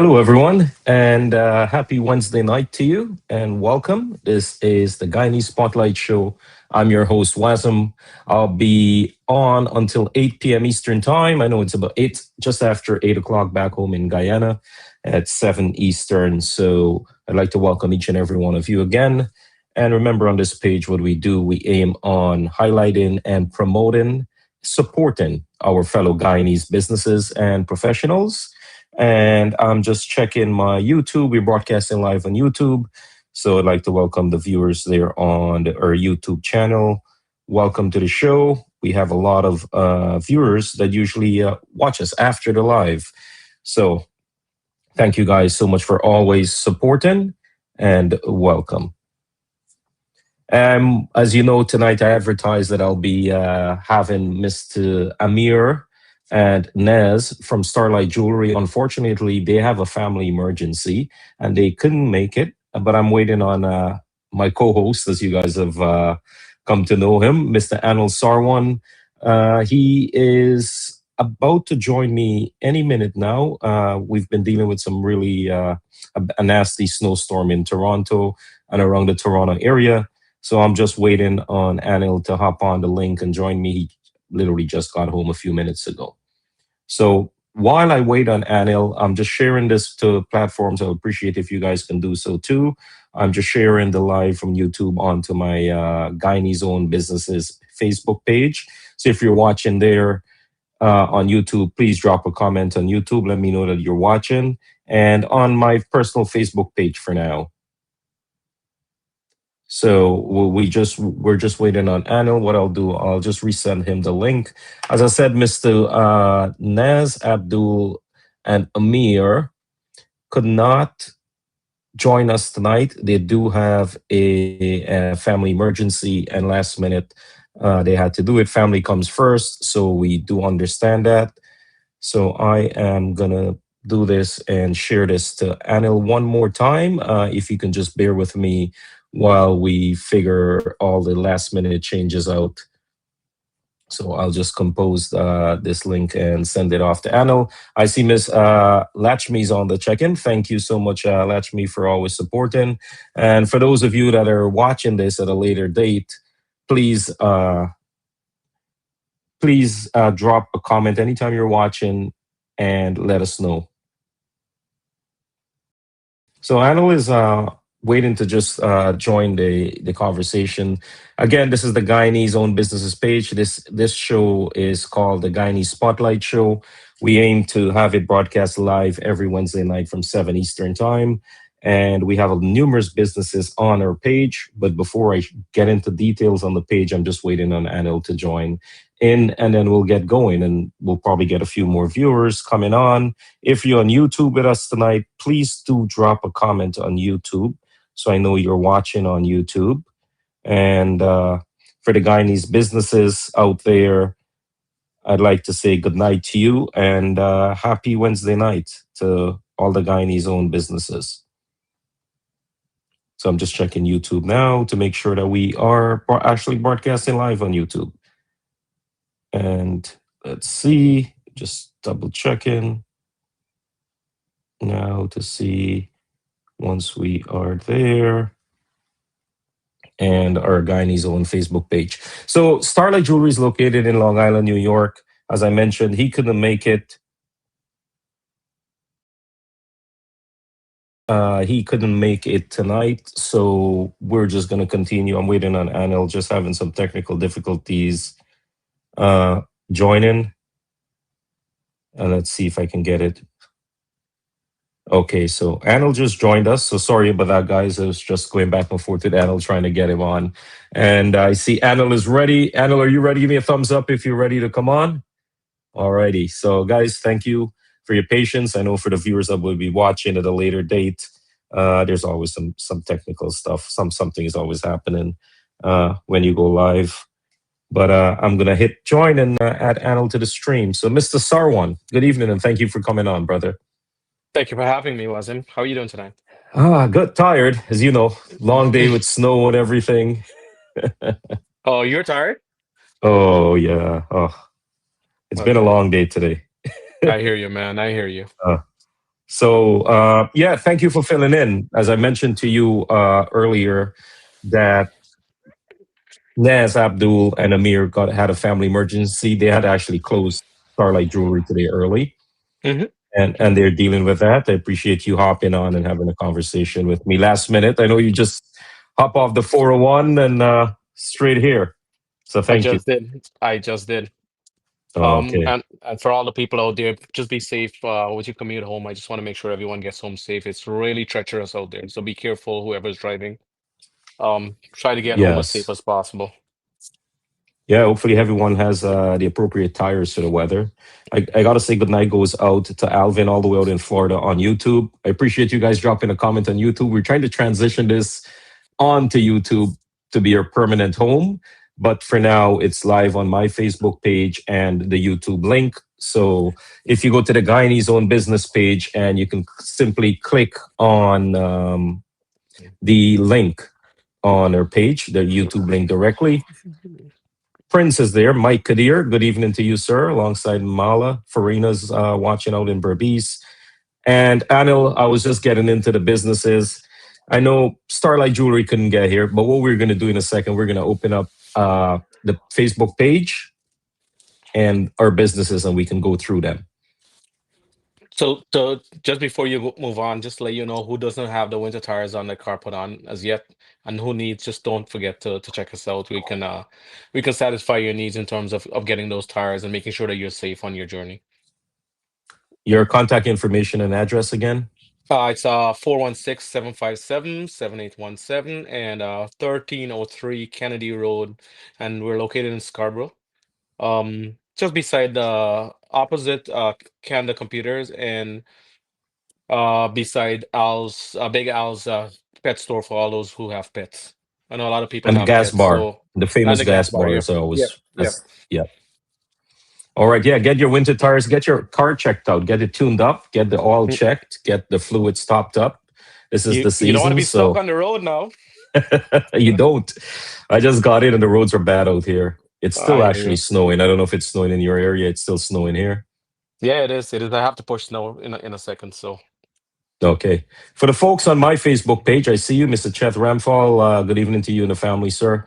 Hello, everyone, and happy Wednesday night to you, and welcome. This is the Guyanese Spotlight Show. I'm your host, Wazim. I'll be on until 8 p.m. Eastern Time. I know it's about 8, just after 8 o'clock back home in Guyana at 7 Eastern. So I'd like to welcome each and every one of you again. And remember, on this page, what we do, we aim on highlighting and promoting, supporting our fellow Guyanese businesses and professionals. And I'm just checking my YouTube. We're broadcasting live on YouTube. So I'd like to welcome the viewers there on our YouTube channel. Welcome to the show. We have a lot of viewers that usually watch us after the live. So thank you guys so much for always supporting and welcome. As you know, tonight I advertised that I'll be having Mr. Amir and Nez from Starlight Jewelry. Unfortunately, they have a family emergency and they couldn't make it. But I'm waiting on my co-host, as you guys have come to know him, Mr. Anil Sarwan. He is about to join me any minute now. We've been dealing with some really a nasty snowstorm in Toronto and around the Toronto area. So I'm just waiting on Anil to hop on the link and join me. He literally just got home a few minutes ago. So while I wait on Anil, I'm just sharing this to platforms. I would appreciate if you guys can do so too. I'm just sharing the live from YouTube onto my Guyanese Own Businesses Facebook page. So if you're watching there on YouTube, please drop a comment on YouTube. Let me know that you're watching. And on my personal Facebook page for now. So we're just waiting on Anil. What I'll do, I'll just resend him the link. As I said, Mr. Naz, Abdul, and Amir could not join us tonight. They do have a family emergency, and last minute they had to do it. Family comes first, so we do understand that. So I am gonna do this and share this to Anil one more time. If you can just bear with me while we figure all the last minute changes out. So I'll just compose this link and send it off to Anil. I see Miss Lachmi's on the check-in. Thank you so much, Lachmi, for always supporting. And for those of you that are watching this at a later date, please drop a comment anytime you're watching and let us know. So Anil is waiting to just join the conversation. Again, this is the Guyanese Own Businesses page. This show is called the Guyanese Spotlight Show. We aim to have it broadcast live every Wednesday night from 7 Eastern Time. And we have numerous businesses on our page. But before I get into details on the page, I'm just waiting on Anil to join in, and then we'll get going, and we'll probably get a few more viewers coming on. If you're on YouTube with us tonight, please do drop a comment on YouTube so I know you're watching on YouTube. And for the Guyanese businesses out there, I'd like to say good night to you and happy Wednesday night to all the Guyanese owned businesses. So I'm just checking YouTube now to make sure that we are actually broadcasting live on YouTube. And let's see, just double checking now to see once we are there. And our Guyanese Own Facebook page. So Starlight Jewelry is located in Long Island, New York. As I mentioned, he couldn't make it. He couldn't make it tonight, so we're just going to continue. I'm waiting on Anil, just having some technical difficulties joining. And let's see if I can get it. Okay, so Anil just joined us. So sorry about that, guys. I was just going back and forth with Anil, trying to get him on. And I see Anil is ready. Anil, are you ready? Give me a thumbs up if you're ready to come on. Alrighty. So, guys, thank you for your patience. I know for the viewers that will be watching at a later date, there's always some technical stuff. Something is always happening when you go live. But I'm gonna hit join and add Anil to the stream. So, Mr. Sarwan, good evening and thank you for coming on, brother. Thank you for having me, Wazim. How are you doing tonight? Good. Tired, as you know. Long day with snow and everything. Oh, you're tired? Oh yeah. Oh, it's been a Okay. long day today. I hear you, man. I hear you. Uh, So, yeah, thank you for filling in. As I mentioned to you earlier, that Naz, Abdul, and Amir had a family emergency. They had to actually close Starlight Jewelry today early, Hmm. and they're dealing with that. I appreciate you hopping on and having a conversation with me last minute. I know you just hop off the 401 and straight here. So I thank you. just did. I just did. Okay. And for all the people out there, just be safe with your commute home. I just want to make sure everyone gets home safe. It's really treacherous out there, so be careful, whoever's driving. Try to get home as safe Yes. as possible. Yeah, hopefully everyone has the appropriate tires to the weather. I gotta say good night goes out to Alvin all the way out in Florida on YouTube. I appreciate you guys dropping a comment on YouTube. We're trying to transition this onto YouTube to be your permanent home, but for now it's live on my Facebook page and the YouTube link. So if you go to the Guyanese own business page and you can simply click on the link on our page, the YouTube link directly. Prince is there. Mike Kadir, good evening to you, sir, alongside Mala. Farina's watching out in Berbice. And Anil, I was just getting into the businesses. I know Starlight Jewelry couldn't get here, but what we're going to do in a second, we're going to open up the Facebook page and our businesses, and we can go through them. So just before you move on, just to let you know who doesn't have the winter tires on the car put on as yet, and who needs. Just don't forget to check us out. We can satisfy your needs in terms of getting those tires and making sure that you're safe on your journey. Your contact information and address again. It's 416-757-7817 and 1303 Kennedy Road, and we're located in Scarborough. Just beside the opposite Canada Computers and beside Al's Big Al's pet store for all those who have pets. I know a lot of people And the have gas pets, bar. so The and famous the gas gas bar, bar yeah. is always, Yep, yep. that's, yeah. All right, yeah, get your winter tires, get your car checked out, get it tuned up, get the oil Mm. checked, get the fluids topped up. This is the You don't want to season, be stuck so on the road now. you don't. I just got in and the roads are bad out here. It's still I hear actually you. snowing. I don't know if it's snowing in your area. It's still snowing here. Yeah, it is. It is. I have to push snow in a second, so Okay. For the folks on my Facebook page, I see you, Mr. Chet Ramphal. Good evening to you and the family, sir.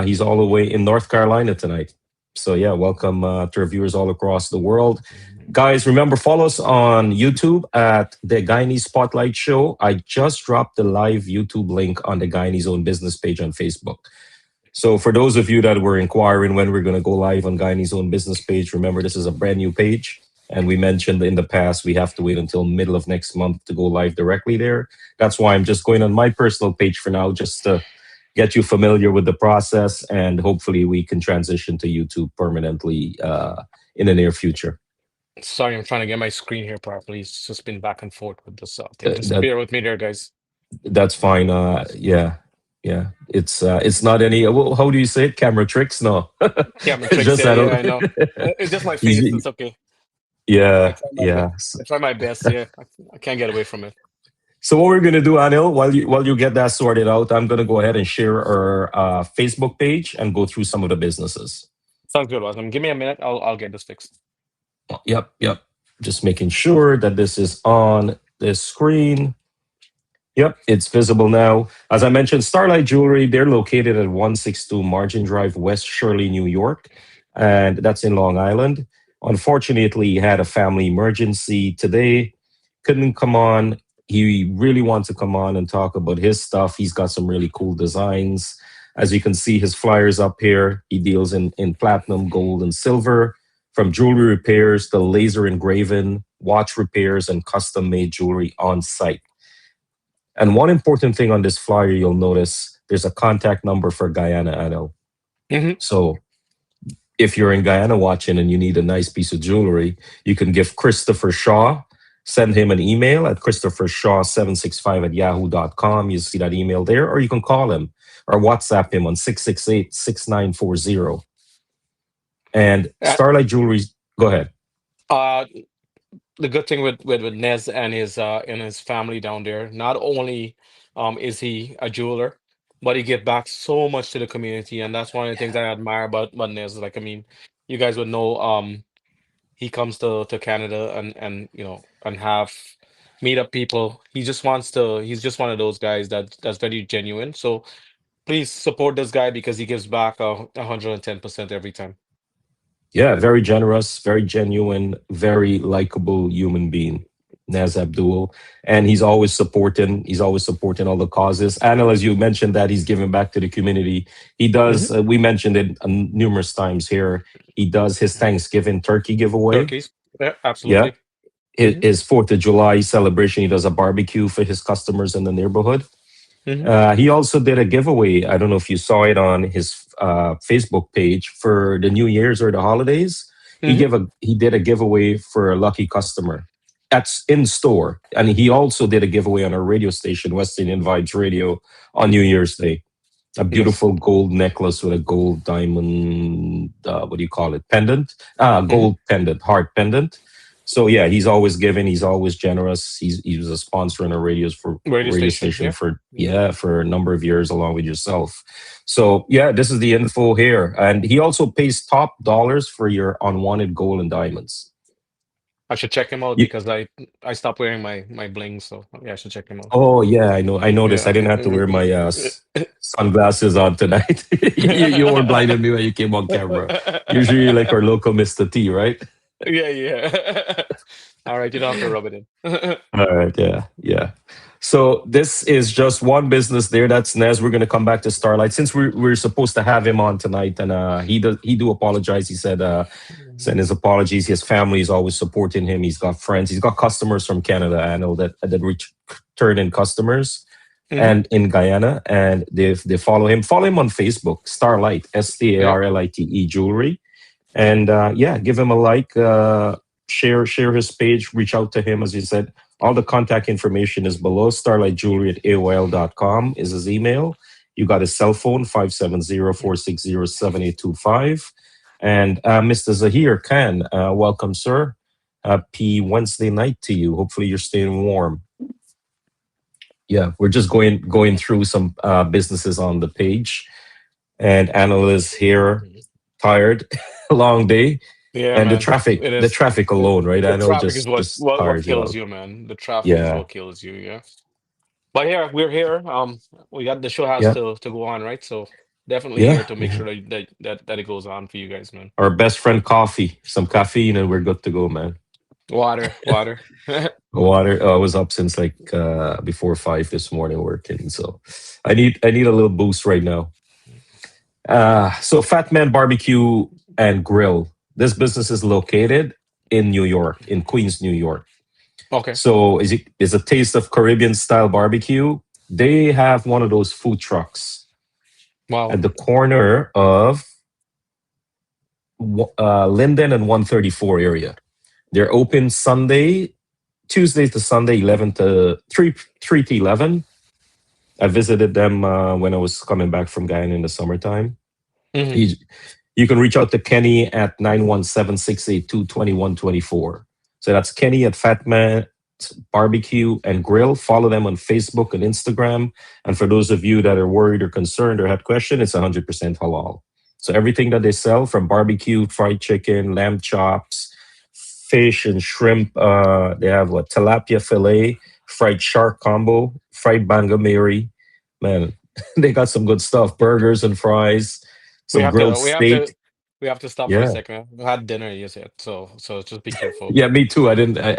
He's all the way in North Carolina tonight. So, yeah, welcome to our viewers all across the world. Guys, remember, follow us on YouTube at the Guyanese Spotlight Show. I just dropped the live YouTube link on the Guyanese own business page on Facebook. So for those of you that were inquiring when we're going to go live on Guyanese own business page, remember this is a brand new page. And we mentioned in the past, we have to wait until middle of next month to go live directly there. That's why I'm just going on my personal page for now, just to get you familiar with the process. And hopefully we can transition to YouTube permanently in the near future. sorry, I'm trying to get my screen here properly. It's just been back and forth with this thing. Just That bear with me there, guys. that's fine. Yeah, yeah. It's not any. Well, how do you say it? Camera tricks? No, Camera it's tricks. just Yeah, I yeah, don't. I know. It's just my face. He's- It's okay. yeah, yeah. I try my best. Yeah, I can't get away from it. So what we're gonna do, Anil, while you get that sorted out, I'm gonna go ahead and share our Facebook page and go through some of the businesses. Sounds good, Wasm. Give me a minute. I'll get this fixed. Yep, yep. Just making sure that this is on this screen. Yep, it's visible now. As I mentioned, Starlight Jewelry, they're located at 162 Margin Drive, West Shirley, New York, and that's in Long Island. Unfortunately, he had a family emergency today, couldn't come on. He really wants to come on and talk about his stuff. He's got some really cool designs. As you can see, his flyers up here, he deals in platinum, gold, and silver, from jewelry repairs to laser engraven, watch repairs, and custom made jewelry on site. And one important thing on this flyer, you'll notice there's a contact number for Guyana, Anil. Hmm. So if you're in Guyana watching and you need a nice piece of jewelry, you can give Christopher Shaw, send him an email at christophershaw765 at yahoo.com. You see that email there, or you can call him or WhatsApp him on 668-6940. And Uh, Starlight Jewelry, go ahead. uh, the good thing with Nez and his family down there, not only is he a jeweler, but he give back so much to the community, and that's one of the things I admire about Nez. Like, I mean, you guys would know, he comes to Canada and have meet up people. He just wants to. He's just one of those guys that's very genuine. So please support this guy because he gives back 110% every time. Yeah, very generous, very genuine, very likable human being, Naz Abdul. And he's always supporting all the causes. Anil, as you mentioned that he's giving back to the community. He Hmm. does, we mentioned it numerous times here. He does his Thanksgiving turkey giveaway. Turkeys. Yeah, Yeah. absolutely. His Hmm. 4th of July celebration, he does a barbecue for his customers in the neighborhood. Hmm. He also did a giveaway. I don't know if you saw it on his Facebook page for the New Year's or the holidays. Hmm. He did a giveaway for a lucky customer. That's in store, and he also did a giveaway on our radio station, West Indian Vibes Radio, on New Year's Day. A Yes. beautiful gold necklace with a gold diamond. What do you call it? Pendant. Hmm. Gold pendant, heart pendant. So yeah, he's always giving. He's always generous. He was a sponsor on a Radio radio station. station Yeah. for Hmm. yeah for a number of years along with yourself. So yeah, this is the info here, and he also pays top dollars for your unwanted gold and diamonds. I should check him out You, because I stopped wearing my bling. So yeah, I should check him out. oh yeah, I know. I noticed. I Yeah. didn't have to wear my sunglasses on tonight. You were blinding me when you came on camera. Usually, you're like our local Mr. T, right? Yeah, yeah. All right, you don't have to rub it in. All right, yeah, yeah. So this is just one business there. That's Nez. We're gonna come back to Starlight since we're supposed to have him on tonight, and he do apologize. He said send his apologies. His family is always supporting him. He's got friends. He's got customers from Canada. I know that return in customers Hmm. and in Guyana, and they follow him. Follow him on Facebook, Starlight Yeah. Starlite Jewelry, and yeah, give him a like. Share his page. Reach out to him, as you said. All the contact information is below. Starlight Jewelry at AOL.com is his email. You got his cell phone, 570-460-7825. And Mr. Zahir Khan, welcome, sir. Happy Wednesday night to you. Hopefully you're staying warm. Yeah, we're just going through some businesses on the page. And Anil is here, tired, long day. Yeah, And man. It the is. traffic alone, right? The Anil traffic is just what tires you kills out. you, man. The traffic is Yeah, what kills you, yeah. But yeah, we're here. We got the show has yeah, to go on, right? So definitely here yeah, to make yeah. sure that it goes on for you guys, man. Our best friend, coffee, some caffeine, and we're good to go, man. Water, water. Water. I was up since like before 5 this morning working, so I need a little boost right now. So Fat Man Barbecue and Grill. This business is located in New York, in Queens, New York. Okay. So is a taste of Caribbean style barbecue. They have one of those food trucks Wow. at the corner of Linden and 134 area. They're open Tuesday to Sunday, 11 to 3 to 11. I visited them when I was coming back from Guyana in the summertime. Hmm. You, you can reach out to Kenny at 917-682-2124. So that's Kenny at Fatman Barbecue and Grill. Follow them on Facebook and Instagram. And for those of you that are worried or concerned or had questions, it's 100% halal. So everything that they sell, from barbecue, fried chicken, lamb chops, fish and shrimp. They have what, tilapia fillet, fried shark combo, fried banga mary. Man, they got some good stuff. Burgers and fries, We some have grilled to we have to steak. we have to stop for a Yeah. second. We had dinner, you said. So just be careful. Yeah, me too. I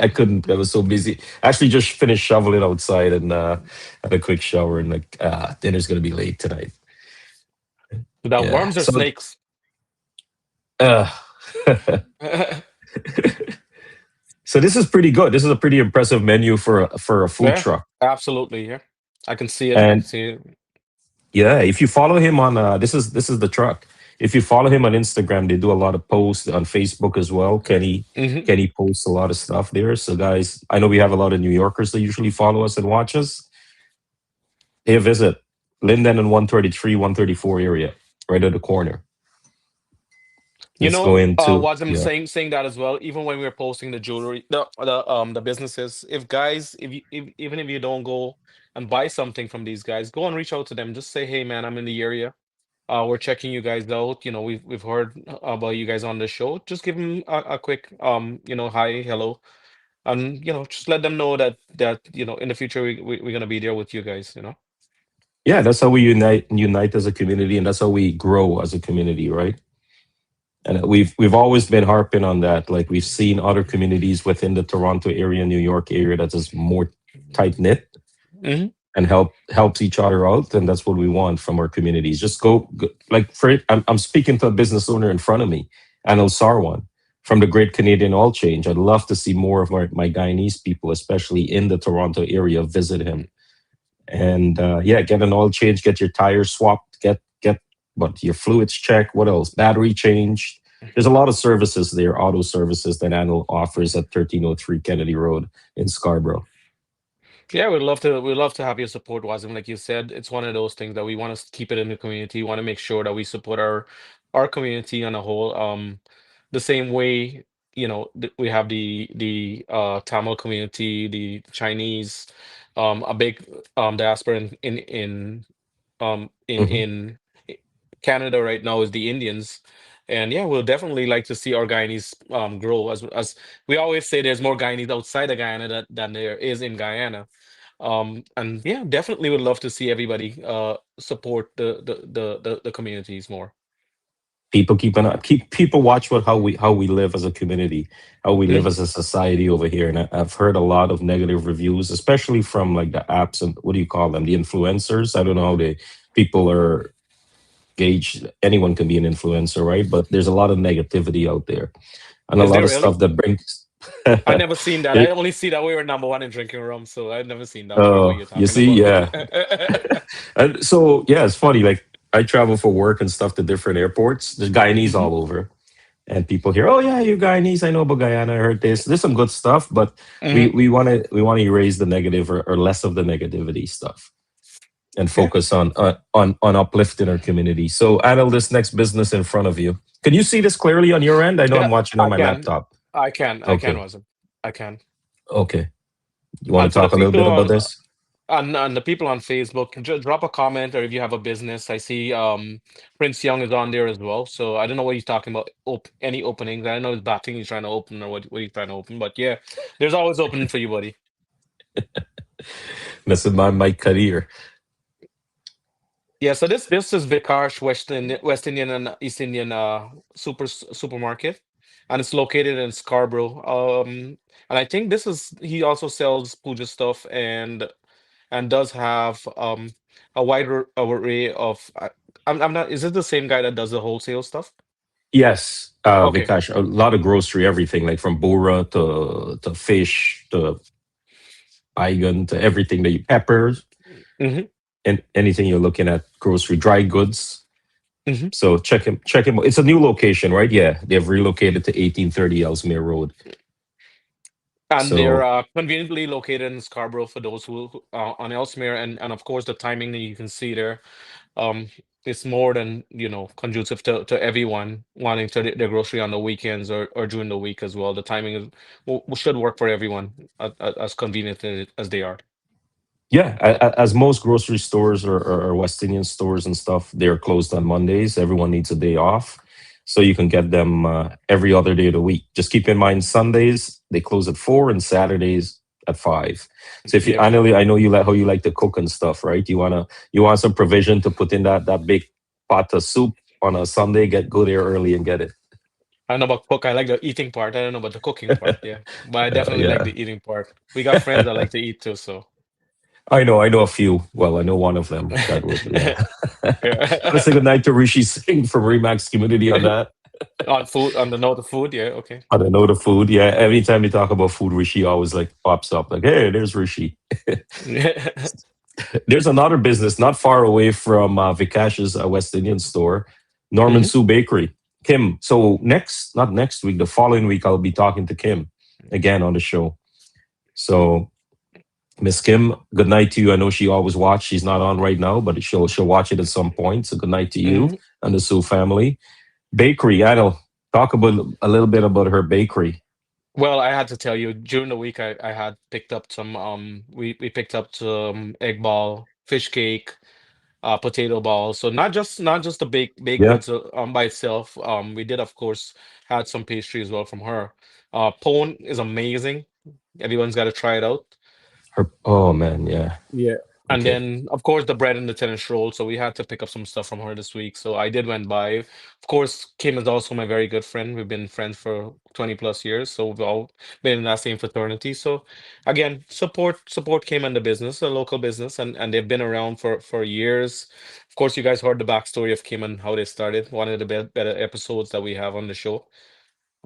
couldn't. I was so busy. Actually, just finished shoveling outside and had a quick shower, and like dinner's gonna be late tonight. So that Yeah. worms or So snakes? uh so this is pretty good. This is a pretty impressive menu for a food Yeah, truck. absolutely. Yeah. I can see it. I can And see it. yeah, if you follow him on this is the truck. If you follow him on Instagram, they do a lot of posts on Facebook as well. Hmm. Kenny posts a lot of stuff there. So guys, I know we have a lot of New Yorkers that usually follow us and watch us. Hey, visit Linden and 133, 134 area, right at the corner. You Let's know, go into what I'm yeah. saying that as well. Even when we were posting the jewelry, the businesses, if guys, if even if you don't go and buy something from these guys, go and reach out to them. Just say, hey man, I'm in the area. We're checking you guys out. You know, we've heard about you guys on the show. Just give them a quick hi, hello. and just let them know that in the future we're gonna be there with you guys. Yeah, that's how we unite as a community, and that's how we grow as a community, right? And we've always been harping on that. Like we've seen other communities within the Toronto area, New York area, that is more tight knit Hmm. and helps each other out, and that's what we want from our communities. Just go like for it. I'm speaking to a business owner in front of me, Anil Sarwan from the Great Canadian Oil Change. I'd love to see more of my Guyanese people, especially in the Toronto area, visit him and yeah, get an oil change, get your tires swapped, get what your fluids checked, what else, battery changed. There's a lot of services there, auto services that Anil offers at 1303 Kennedy Road in Scarborough. Yeah, we'd love to have your support, Wazim. Like you said, it's one of those things that we want to keep it in the community. Want to make sure that we support our community on a whole. The same way, we have the Tamil community, the Chinese, a big diaspora Hmm. in i- Canada right now is the Indians. And yeah, we'll definitely like to see our Guyanese grow, as we always say, there's more Guyanese outside of Guyana than there is in Guyana. And yeah, definitely would love to see everybody support the communities more. People keep people watch what how we live as a community, how we live Hmm. as a society over here. And I've heard a lot of negative reviews, especially from like the apps and what do you call them, the influencers. I don't know how they people are gauged. Anyone can be an influencer, right? But there's a lot of negativity out there and a Is lot there of really? stuff that brings. I never seen that. I It- only see that we were number one in drinking rum, so I've never seen that part. What you're you talking see, about? yeah. And so yeah, it's funny. Like I travel for work and stuff to different airports. There's Guyanese Hmm. all over, and people hear, "Oh yeah, you Guyanese. I know about Guyana. I heard this. There's some good stuff, but we Hmm. we want to erase the negative or less of the negativity stuff and Yeah. focus on uplifting our community." So, Adel, this next business in front of you. Can you see this clearly on your end? I know Yeah, I'm watching on I my can. laptop. I can, Okay. Wasm. I can. Okay. You want And to for the talk a little people bit about on this? and the people on Facebook, just drop a comment, or if you have a business. I see Prince Young is on there as well. So I don't know what he's talking about. Any openings? I don't know his batting he's trying to open, or what he's trying to open. But yeah, there's always opening for you, buddy. This is my career. Yeah. So this is Vikash West Indian and East Indian supermarket, and it's located in Scarborough. And I think he also sells puja stuff and does have a wider array of. I'm not. Is it the same guy that does the wholesale stuff? Yes, Okay. Vikash, a lot of grocery, everything like from bora to fish to baigan to everything that you peppers Hmm. and anything you're looking at grocery dry goods. Hmm. So check him. It's a new location, right? Yeah, they've relocated to 1830 Ellesmere Road. And they're So conveniently located in Scarborough for those who on Ellesmere, and of course the timing that you can see there. Um, it's more than conducive to everyone wanting to their grocery on the weekends or during the week as well. The timing should work for everyone as convenient as they are. yeah, as most grocery stores or West Indian stores and stuff, they're closed on Mondays. Everyone needs a day off, so you can get them every other day of the week. Just keep in mind Sundays they close at 4 and Saturdays at 5. So if you, Yep. I know you like how you like to cook and stuff, right? You want some provision to put in that big pot of soup on a Sunday. Get go there early and get it. I know about cook. I like the eating part. I don't know about the cooking part. Yeah, but I definitely like Yeah. the eating part. We got friends that like to eat too, so. I know a few. Well, I know one of them that would, yeah. Want to Yeah. say goodnight to Rishi Singh from Remax Community on that. On the note of food. Yeah. Okay. I don't know the food. Yeah, every time you talk about food, Rishi always like pops up like, hey, there's Rishi. There's another business not far away from Vikash's West Indian store, Norman Hmm. Sue Bakery. Kim. So not next week, the following week, I'll be talking to Kim again on the show. So Miss Kim, good night to you. I know she always watch. She's not on right now, but she'll watch it at some point. So good night to you Hmm. and the Sue family. Bakery. I don't talk about a little bit about her bakery. Well, I had to tell you, during the week I had picked up some we picked up some egg ball, fish cake, potato balls. So not just the baked Yeah. goods by itself. We did of course had some pastry as well from her. Pone is amazing. Everyone's got to try it out. Oh man, yeah. Yeah. And Okay. then, of course, the bread and the tennis roll. So we had to pick up some stuff from her this week. So I did went by. Of course, Kim is also my very good friend. We've been friends for 20 plus years. So we've all been in that same fraternity. So again, support Kim and the business, a local business, and they've been around for years. Of course, you guys heard the backstory of Kim and how they started. One of the better episodes that we have on the show.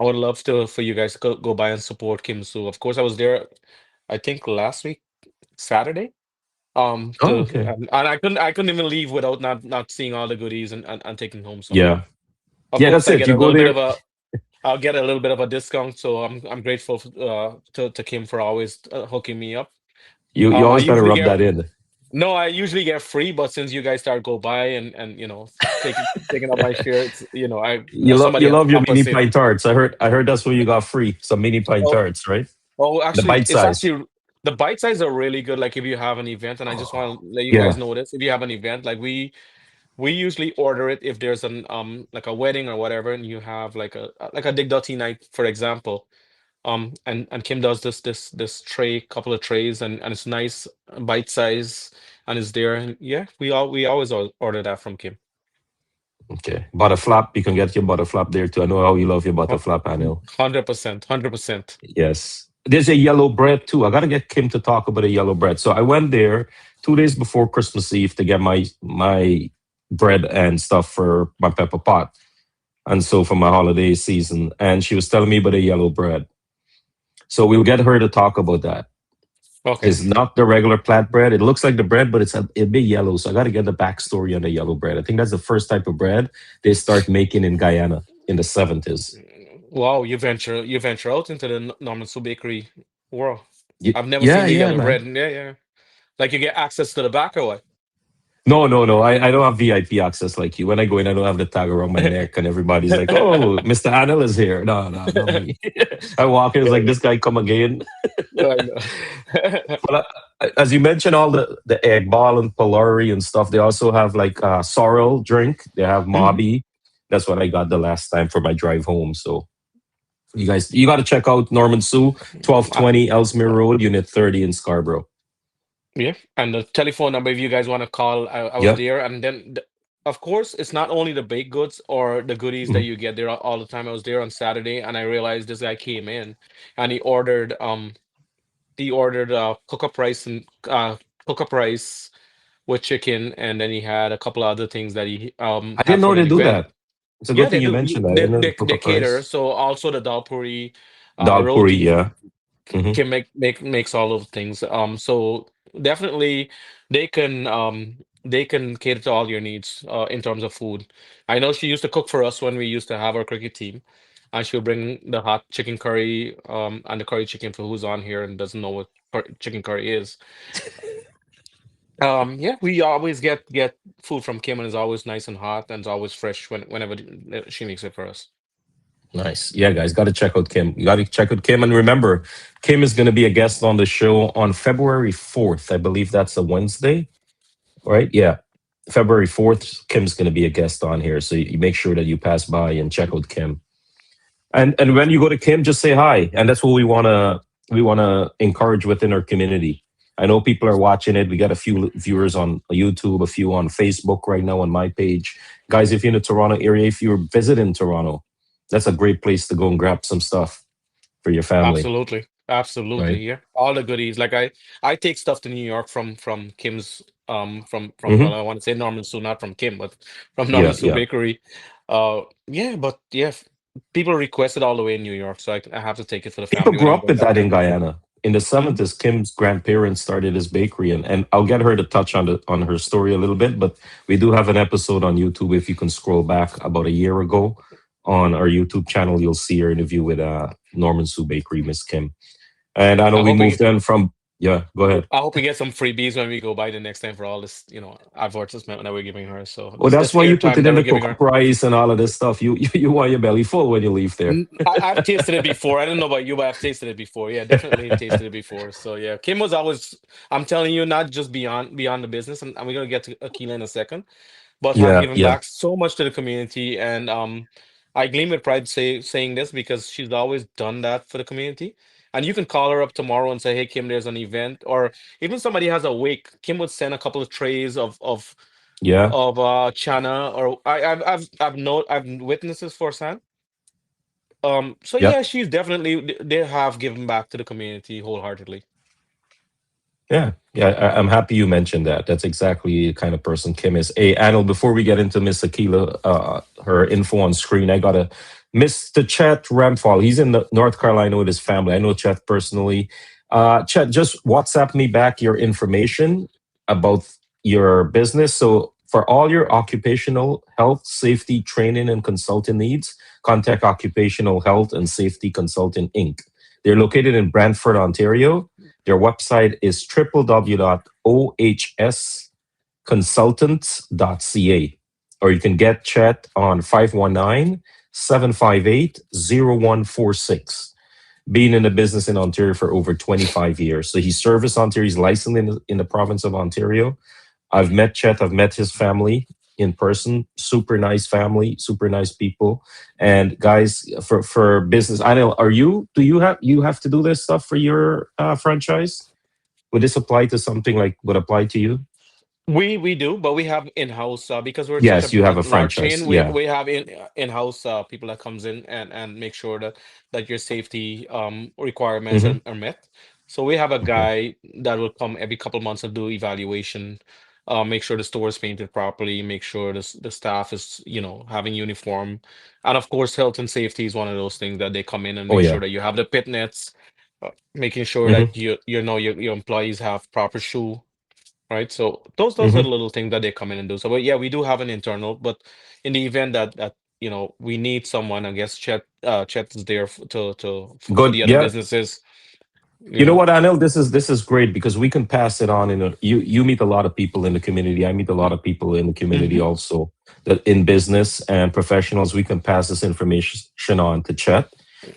I would love to for you guys to go by and support Kim. So of course, I was there, I think last week, Saturday. Oh, To okay. and I couldn't even leave without not seeing all the goodies and taking home some. Yeah. Of Yeah, course, that's I it. get You a go little bit there. of a I'll get a little bit of a discount, so I'm grateful to Kim for always hooking me up. You I always got to usually rub get that in. no, I usually get free, but since you guys start go by and taking up my share, it's somebody You has to love your mini compensate. pine tarts. I heard that's what you got free. Some mini pine Oh, tarts, right? oh, The actually, bite it's size. actually the bite size are really good. Like if you have an event, and I just want to let you guys Yeah. know this, if you have an event, like we usually order it if there's an like a wedding or whatever, and you have like a Dig Dotty night, for example. And Kim does this tray, couple of trays, and it's nice, bite size, and it's there. And yeah, we always order that from Kim. Okay. Butter flap. You can get your butter flap there too. I know how you love your butter Hu- flap, Anil. 100%, 100%. Yes. There's a yellow bread too. I gotta get Kim to talk about a yellow bread. So I went there 2 days before Christmas Eve to get my bread and stuff for my pepper pot. And so for my holiday season. And she was telling me about a yellow bread. So we'll get her to talk about that. Okay. It's not the regular flat bread. It looks like the bread, but it's a bit yellow. So I got to get the backstory on the yellow bread. I think that's the first type of bread they start making in Guyana in the 70s. Wow, you venture out into the Norman Sue Bakery world. I've never Yeah, seen the yeah, yellow man. bread. Yeah, yeah. Like you get access to the back or what? No, no, no. I don't have VIP access like you. When I go in, I don't have the tag around my neck, and everybody's like, "Oh, Mr. Anil is here." No, no, not me. I walk in, it's like this guy come again. I know. But as you mentioned, all the egg ball and Polari and stuff, they also have like sorrel drink. They have Mhm. Mobby. That's what I got the last time for my drive home. So you got to check out Norman Sue, Uh, 1220 Ellesmere Road, Unit 30 in Scarborough. Yeah, and the telephone number if you guys want to call, I was Yep. there, and then of course it's not only the baked goods or the goodies that Mhm. you get there all the time. I was there on Saturday, and I realized this guy came in, and he ordered cook up rice with chicken, and then he had a couple of other things that he I had didn't know for they an do event. that. It's a Yeah, good they thing you do. mentioned that. I They didn't know they they, cook they up cater. rice. So also the dal puri, the Dal puri, roti. yeah. Hmm. Can makes all of things. So definitely they can cater to all your needs in terms of food. I know she used to cook for us when we used to have our cricket team, and she'll bring the hot chicken curry and the curry chicken for who's on here and doesn't know what chicken curry is. Yeah, we always get food from Kim and it's always nice and hot and it's always fresh whenever she makes it for us. Nice. Yeah, guys, got to check out Kim. You got to check out Kim. And remember, Kim is going to be a guest on the show on February 4th. I believe that's a Wednesday, right? Yeah. February 4th, Kim's going to be a guest on here. So you make sure that you pass by and check out Kim. And when you go to Kim, just say hi. And that's what we want to encourage within our community. I know people are watching it. We got a few viewers on YouTube, a few on Facebook right now on my page. Guys, if you're in the Toronto area, if you're visiting Toronto, that's a great place to go and grab some stuff for your family, Absolutely. Absolutely. right? Yeah. All the goodies. Like I take stuff to New York from Kim's from well, Hmm. I want to say Norman Sue, not from Kim, but from Norman Yeah, Sue yeah. Bakery. Yeah, but yeah, people request it all the way in New York, so I have to take it for the People family when grew I'm up going with back that in there. Guyana. In the Mhm. 70s, Kim's grandparents started his bakery, and I'll get her to touch on her story a little bit. But we do have an episode on YouTube. If you can scroll back about a year ago on our YouTube channel, you'll see her interview with Norman Sue Bakery, Miss Kim. And I know I we hope we moved in from, yeah, go ahead. I hope we get some freebies when we go by the next time for all this, advertisement that we're giving her. So Oh, this that's why you put airtime it that in we're the giving cocoa her. price and all of this stuff. You want your belly full when you leave there. I've tasted it before. I don't know about you, but I've tasted it before. Yeah, definitely tasted it before. So yeah, Kim was always. I'm telling you, not just beyond the business, and we're gonna get to Akila in a second, but have Yeah, given yeah. back so much to the community, and I gleam with pride saying this because she's always done that for the community. And you can call her up tomorrow and say, "Hey, Kim, there's an event," or even somebody has a wake. Kim would send a couple of trays Yeah, of chana, or I've witnesses for San. So yeah. yeah, she's definitely they have given back to the community wholeheartedly. Yeah, yeah, I'm happy you mentioned that. That's exactly the kind of person Kim is. Hey, Anil, before we get into Miss Akila, her info on screen, I gotta Mr. Chet Ramphal. He's in North Carolina with his family. I know Chet personally. Chet, just WhatsApp me back your information about your business. So for all your occupational health, safety, training, and consulting needs, contact Occupational Health and Safety Consulting Inc. They're located in Brantford, Ontario. Their website is www.ohsconsultants.ca, or you can get Chet on 519-758-0146. Being in the business in Ontario for over 25 years. So he serviced Ontario. He's licensed in the province of Ontario. I've met Chet. I've met his family in person. Super nice family, super nice people. And guys, for business, I know. Do you have to do this stuff for your franchise? Would this apply to something like would apply to you? We do, but we have in-house because we're such Yes, you a have a large franchise. chain. Yeah. We have in-house people that comes in and make sure that your safety requirements Hmm. are met. So we have a Okay. guy that will come every couple months and do evaluation, make sure the store is painted properly, make sure the staff is having uniform, and of course health and safety is one of those things that they come in and Oh make sure yeah. that you have the pit nets, making sure that Hmm. your employees have proper shoe. Right. So those are the Hmm. little things that they come in and do. So but yeah, we do have an internal, but in the event that we need someone, I guess Chet is there for Good. the other Yeah. businesses. You You know know. what, Anil? This is great because we can pass it on. You meet a lot of people in the community. I meet a lot of people in the community Hmm. also that in business and professionals. We can pass this information on to Chet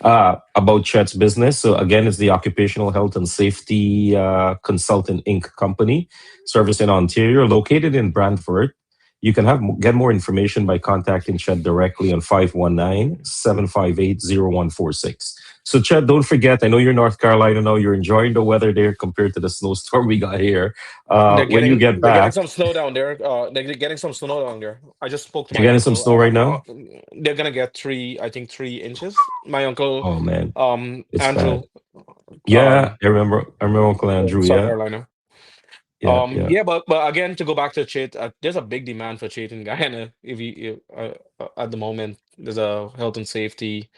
about Chet's business. So again, it's the Occupational Health and Safety Consultant Inc. company, service in Ontario, located in Brantford. You can get more information by contacting Chet directly on 519-758-0146. So, Chad, don't forget, I know you're in North Carolina now. You're enjoying the weather there compared to the snowstorm we got here. When you get They're getting back, some snow down there. They're getting some snow down there. I just spoke to you're my getting some uncle. snow right now. They're gonna get I think 3 inches. My uncle, Oh, man, it's Andrew, bad. Yeah, um, I remember Uncle Andrew. South Yeah, Carolina. yeah, yeah. Yeah, but again, to go back to Chait, there's a big demand for Chait in Guyana. At the moment, there's a health and safety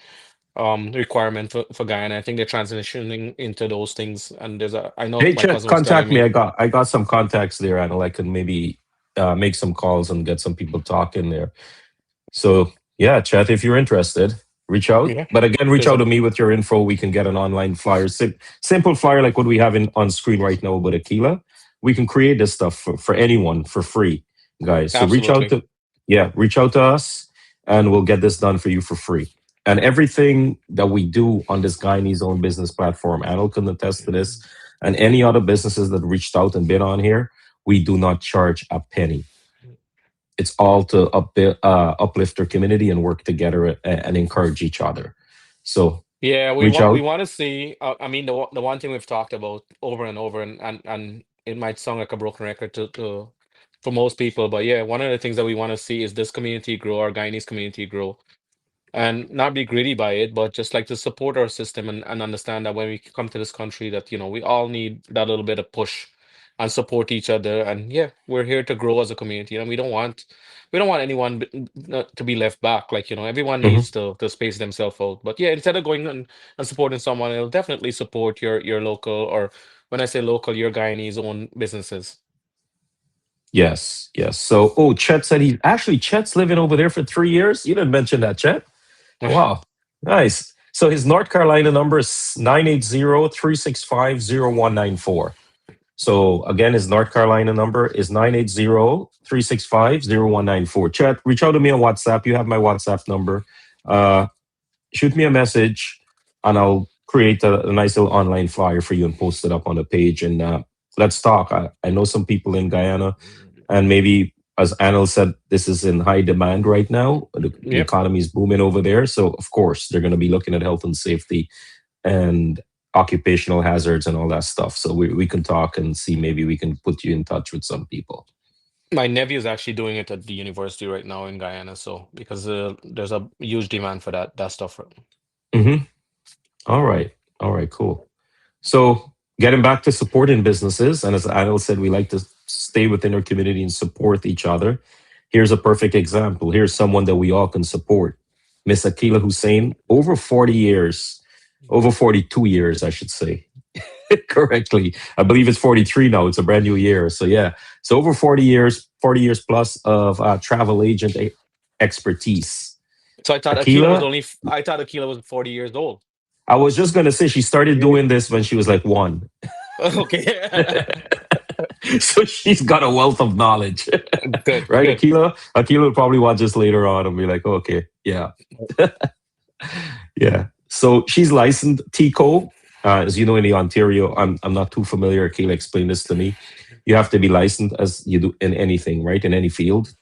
requirement for Guyana. I think they're transitioning into those things. And I know Hey, my Chet, cousin was telling contact me. me. I got some contacts there, and I can maybe make some calls and get some people talking there. So yeah, chat if you're interested, reach out. Yeah, But again, reach there's out a to me with your info. We can get an online flyer, simple flyer like what we have on screen right now with Aquila. We can create this stuff for anyone for free, guys. So absolutely. reach out to us, and we'll get this done for you for free. And everything that we do on this Guyanese own business platform, Anil can attest to this, and any other businesses that reached out and been on here, we do not charge a penny. It's all to uplift our community and work together and encourage each other. So Yeah, reach we out. want to see. I mean, the one thing we've talked about over and over, and it might sound like a broken record to for most people, but yeah, one of the things that we want to see is this community grow, our Guyanese community grow, and not be greedy by it, but just like to support our system and understand that when we come to this country, that we all need that little bit of push and support each other. And yeah, we're here to grow as a community, and we don't want anyone to be left back. Like everyone Mhm. needs to space themselves out. But yeah, instead of going and supporting someone, it'll definitely support your local, or when I say local, your Guyanese own businesses. Yes, yes. So, Chet said Chet's living over there for 3 years. You didn't mention that, Chet. Wow, nice. So his North Carolina number is 980-365-0194. So again, his North Carolina number is 980-365-0194. Chet, reach out to me on WhatsApp. You have my WhatsApp number. Uh, Shoot me a message and I'll create a nice little online flyer for you and post it up on the page. And let's talk. I know some people in Guyana, and maybe, as Anil said, this is in high demand right now. The Yep. economy is booming over there. So, of course, they're going to be looking at health and safety. And occupational hazards and all that stuff. So we can talk and see maybe we can put you in touch with some people. My nephew is actually doing it at the university right now in Guyana, so because there's a huge demand for that stuff. Hmm. All right. All right. Cool. So getting back to supporting businesses, and as Anil said, we like to stay within our community and support each other. Here's a perfect example. Here's someone that we all can support. Miss Akila Hussein, over 40 years, over 42 years, I should say, correctly. I believe it's 43 now. It's a brand new year. So yeah, so over 40 years plus of travel agent expertise. So Akila, I thought Akila was 40 years old. I was just gonna say she started Yeah. doing this when she was like one. Okay. So she's got a wealth of knowledge, Good, right? good. Akila will probably watch this later on and be like, okay, yeah, yeah. So she's licensed TCO. As you know, in the Ontario, I'm not too familiar. Akila explained this to me. You have to be licensed as you do in anything, right? In any field.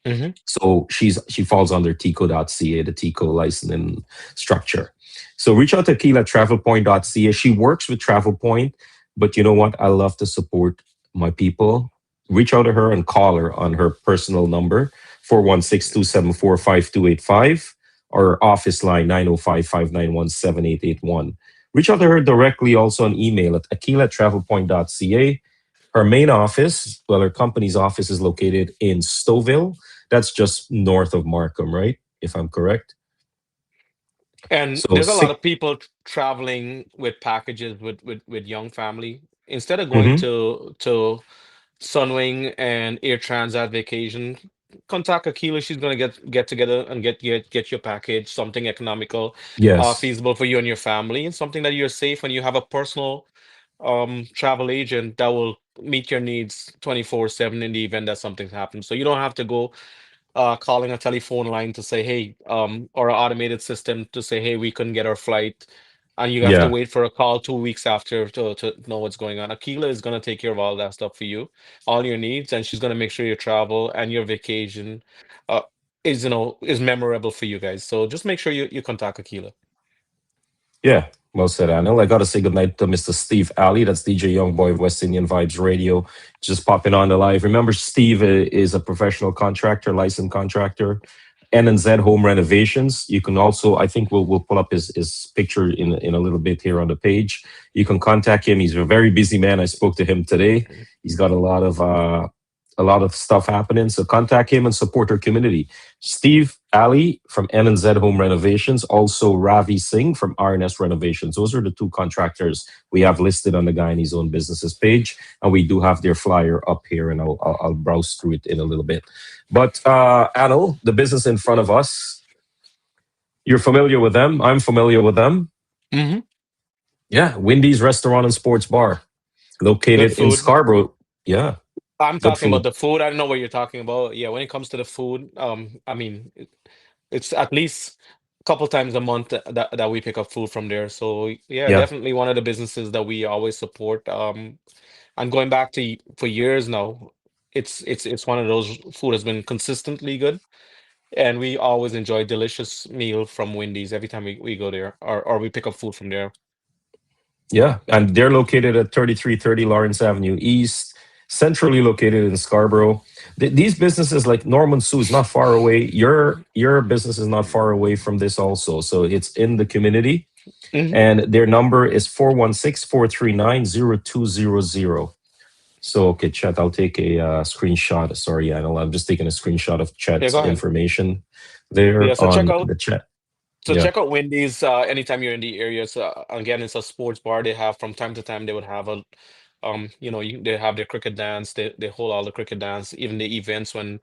Hmm. So she falls under TCO.ca, the TCO licensing structure. So reach out to Akila at travelpoint.ca. She works with TravelPoint, but you know what? I love to support my people. Reach out to her and call her on her personal number, 416-274-5285, or office line 905-591-7881. Reach out to her directly also on email at akila@travelpoint.ca. Her main office, well, her company's office is located in Stouffville. That's just north of Markham, right? If I'm correct. And So there's a lot six. of people traveling with packages with young family. Instead of going Hmm. to Sunwing and Air Transat vacation, contact Akila. She's gonna get together and get your package, something economical, Yes. feasible for you and your family, and something that you're safe and you have a personal travel agent that will meet your needs 24/7 in the event that something happens. So you don't have to go calling a telephone line to say, hey, or an automated system to say, hey, we couldn't get our flight. And you have to Yeah. wait for a call 2 weeks after to know what's going on. Akila is going to take care of all that stuff for you, all your needs, and she's going to make sure your travel and your vacation uh, is memorable for you guys. So just make sure you contact Akila. Yeah. Well said, Anil. I got to say goodnight to Mr. Steve Alley. That's DJ Youngboy of West Indian Vibes Radio. Just popping on the live. Remember, Steve is a professional contractor, licensed contractor, N&Z Home Renovations. You can also, I think we'll pull up his picture in a little bit here on the page. You can contact him. He's a very busy man. I spoke to him today. He's got a lot of stuff happening. So contact him and support our community. Steve Ali from N&Z Home Renovations, also Ravi Singh from RNS Renovations. Those are the two contractors we have listed on the Guyanese Own Businesses page, and we do have their flyer up here, and I'll browse through it in a little bit. But Anil, the business in front of us, you're familiar with them. I'm familiar with them. Hmm. Yeah, Wendy's Restaurant and Sports Bar, Good located in food. Scarborough. Yeah, I'm good talking about food. the food. I don't know what you're talking about. Yeah, when it comes to the food, I mean, it's at least a couple times a month that we pick up food from there. So yeah, Yeah, definitely one of the businesses that we always support. And going back to for years now, it's one of those food has been consistently good, and we always enjoy delicious meal from Wendy's every time we go there or we pick up food from there. yeah. And they're located at 3330 Lawrence Avenue East, centrally located in Scarborough. These businesses like Norman Sue is not far away. Your business is not far away from this also. So it's in the community. Hmm. And their number is 416-439-0200. So, okay, chat, I'll take a screenshot. Sorry, Anil, I'm just taking a screenshot of Yeah, chat's go ahead. information there Yeah, so check on out the chat. So Yeah. check out Wendy's anytime you're in the area. So again, it's a sports bar. They have from time to time they would have a they have their cricket dance. They hold all the cricket dance, even the events when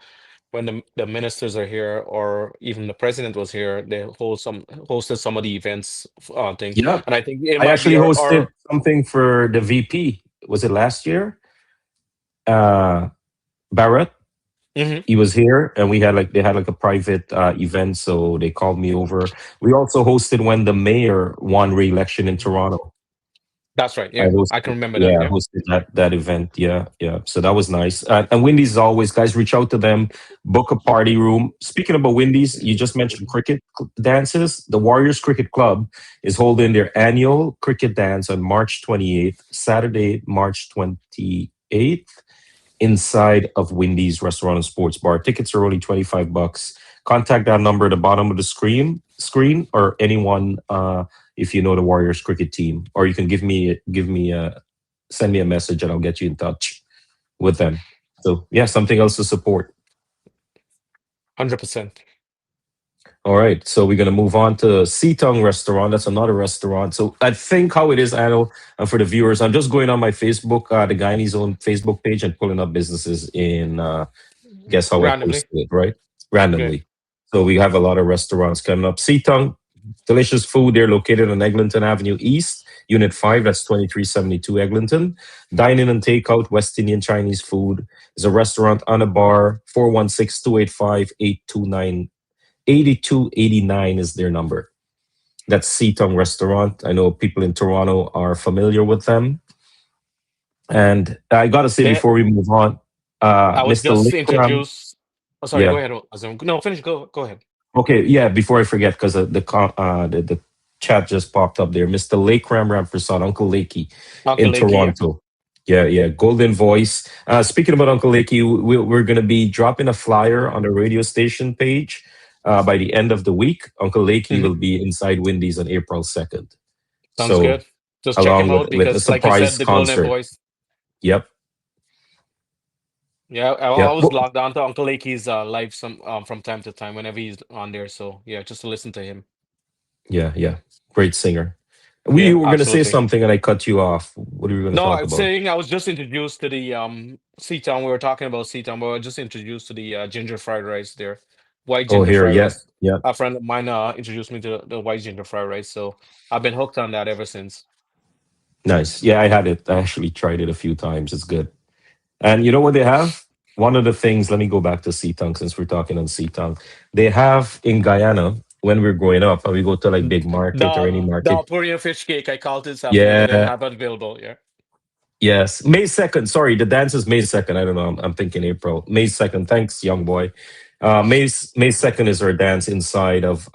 the ministers are here or even the president was here, they hosted some of the events thing. Yeah. And I think it I might be actually hosted our something for the VP. Was it last year? Uh, Barrett. Mhm. He was here, and they had like a private event, so they called me over. We also hosted when the mayor won re-election in Toronto. That's right. I Yeah, I can hosted, remember yeah, that. I Yeah. hosted that event. Yeah, yeah. So that was nice. And Wendy's always, guys, reach out to them, book a party room. Speaking about Wendy's, you just mentioned cricket dances. The Warriors Cricket Club is holding their annual cricket dance on March 28th, Saturday, March 28th, inside of Wendy's Restaurant and Sports Bar. Tickets are only $25. Contact that number at the bottom of the screen, or anyone if you know the Warriors cricket team, or you can give me a send me a message and I'll get you in touch with them. So yeah, something else to support. 100%. All right, so we're gonna move on to Seatown Restaurant. That's another restaurant. So I think how it is, Anil, and for the viewers, I'm just going on my Facebook, the Guyanese own Facebook page, and pulling up businesses in. Guess how I Randomly. posted it, right? Okay. Randomly. So we have a lot of restaurants coming up. Seatown, delicious food. They're located on Eglinton Avenue East, Unit 5. That's 2372 Eglinton. Dine in and take out West Indian Chinese food. Is a restaurant on a bar. 416-285-829. 8289 is their number. That's Seatown Restaurant. I know people in Toronto are familiar with them. And I got to say Yeah. before we move on, I was Mr. just Likram, introduced. Oh, sorry. Go yeah. ahead. Wazim. No, finish. Go ahead. Okay, yeah. Before I forget, because the chat just popped up there. Mr. Lake Ram Prasad, Uncle Lakey, Uncle in Lakey. Yeah. Toronto. Yeah, yeah. Golden Voice. Speaking about Uncle Lakey, we're going to be dropping a flyer on the radio station page by the end of the week. Uncle Lakey Mhm. will be inside Wendy's on April 2nd. Sounds So good. Just check along him out with a because, like you said, surprise the Golden concert. Voice. Yep, Yeah, I yep. always log down to Uncle Lakey's live some from time to time whenever he's on there. So yeah, just to listen to him. Yeah, yeah. Great singer. We Yeah, were going to say absolutely. something and I cut you off. What are we going to No, talk I'm about? saying I was just introduced to the Seatown. We were talking about Seatown, but I was just introduced to the ginger fried rice there, white Oh, ginger here, fried yeah, rice. yeah. A friend of mine introduced me to the white ginger fried rice, so I've been hooked on that ever since. Nice. Yeah, I had it. I actually tried it a few times. It's good. And you know what they have? One of the things, let me go back to Seatung since we're talking on Seatung. They have in Guyana, when we're growing up, and we go to like Mm. big market or any The market. Alpurian fish cake. I called it this afternoon. They didn't Yeah, have it available. Yeah, yes. May 2nd. Sorry, the dance is May 2nd. I don't know. I'm thinking April. May 2nd. Thanks, young boy. May 2nd is our dance inside of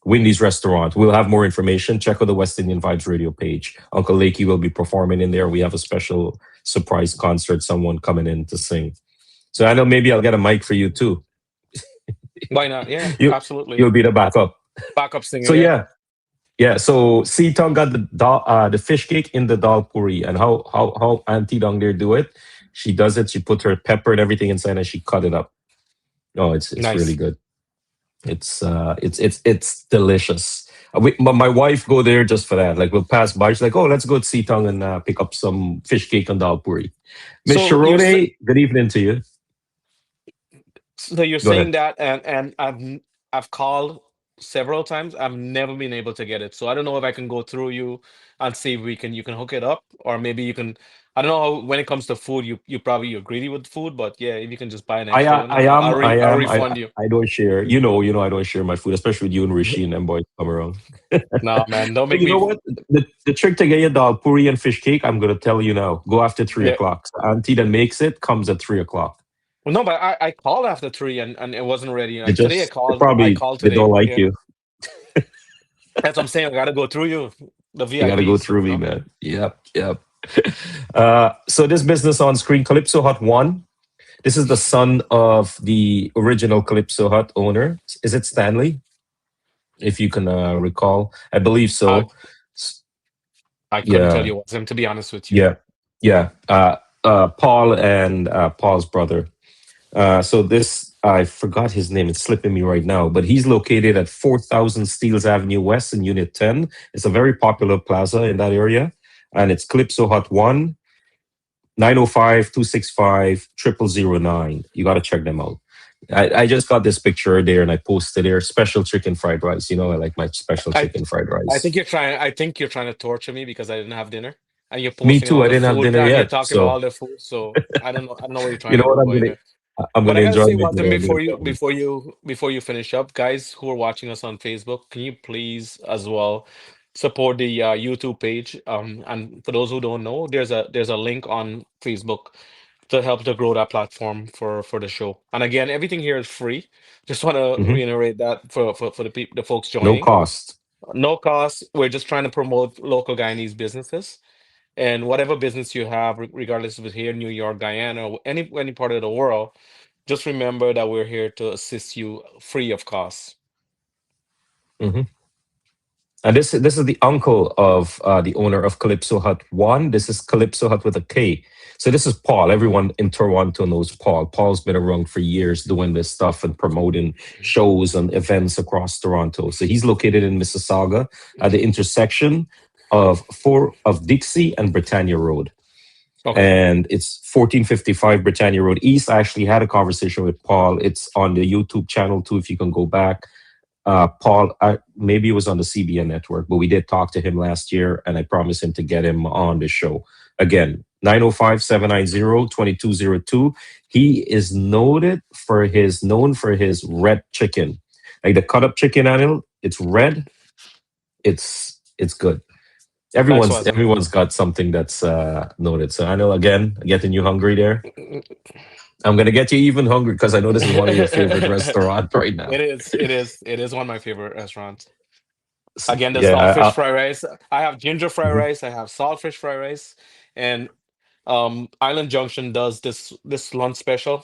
Wendy's restaurant. We'll have more information. Check out the West Indian Vibes radio page. Uncle Lakey will be performing in there. We have a special surprise concert, someone coming in to sing. So I know maybe I'll get a mic for you too. why not? Yeah, You absolutely. you'll be the backup. Backup singer. So Yeah. yeah, yeah. So Seetong got the fish cake in the dal puri, and how Auntie Dong there do it. She does it. She put her pepper and everything inside, and she cut it up. Oh, it's really Nice. good. It's delicious. My wife go there just for that. Like we'll pass by. She's like, "Oh, let's go to Seetong and pick up some fish cake and dal puri." Miss So you're Sharone, good evening to you. So you're Go saying ahead. that, and I've called several times. I've never been able to get it. So I don't know if I can go through you and see if we can you can hook it up, or maybe you can. I don't know how, when it comes to food, you probably you're greedy with food, but yeah, if you can just buy an extra one, I am I I'll am refund you. I don't share. I don't share my food, especially with you and Rishi and them boys come around. No, man, don't But make you know me. what? The trick to get your dal puri and fish cake, I'm gonna tell you now. Go after three Yeah. o'clock. So auntie that makes it comes at 3 o'clock. Well, no, but I called after three and it wasn't ready. They And today just they probably I called they don't today. like Yeah, you. that's what I'm saying. I gotta go through you, the You got to go VIPs. through me, man. Yep, yep. So this business on screen, Calypso Hut One. This is the son of the original Calypso Hut owner. Is it Stanley? If you can recall, I believe I so. I couldn't tell Yeah, you what's him to be honest with you. yeah, yeah. Paul and Paul's brother. So this, I forgot his name. It's slipping me right now, but he's located at 4000 Steeles Avenue West in Unit 10. It's a very popular plaza in that area. And it's Calypso Hut 1, 905-265-0009. You got to check them out. I just got this picture there and I posted their special chicken fried rice. I like my special I chicken fried I rice. think you're trying. I think you're trying to torture me because I didn't have dinner, and you're Me posting too. all I the didn't have food, dinner and you're yet. talking about So all the food. So I don't know. I don't know what you're you trying know to what do, I'm but going yeah. to, I'm But going I to gotta enjoy say, my Watson, dinner. I'm gonna enjoy my before you finish up, guys who are watching us on Facebook, can you please as well? support the YouTube page. And for those who don't know, there's a link on Facebook to help to grow that platform for the show. And again, everything here is free. Just want to Hmm. reiterate that for the people, the folks No joining. cost. No cost. We're just trying to promote local Guyanese businesses and whatever business you have, regardless if it's here in New York, Guyana, or any part of the world. Just remember that we're here to assist you free of cost. Hmm. And this is the uncle of the owner of Calypso Hut One. This is Calypso Hut with a K. So this is Paul. Everyone in Toronto knows Paul. Paul's been around for years doing this stuff and promoting shows and events across Toronto. So he's located in Mississauga at the intersection of Dixie and Britannia Road. Okay. And it's 1455 Britannia Road East. I actually had a conversation with Paul. It's on the YouTube channel too, if you can go back. Paul, maybe it was on the CBN network, but we did talk to him last year, and I promised him to get him on the show. Again, 905-790-2202. He is known for his red chicken. Like the cut up chicken, Anil, it's red. It's good. Nice, Everyone's Wazim. everyone's got something that's noted. So Anil, again, getting you hungry there. I'm gonna get you even hungry because I know this is one of your favorite restaurants right now. It is one of my favorite restaurants. Again, the Yeah, saltfish fried rice. I have ginger fried mhm. rice. I have saltfish fried rice, and Island Junction does this lunch special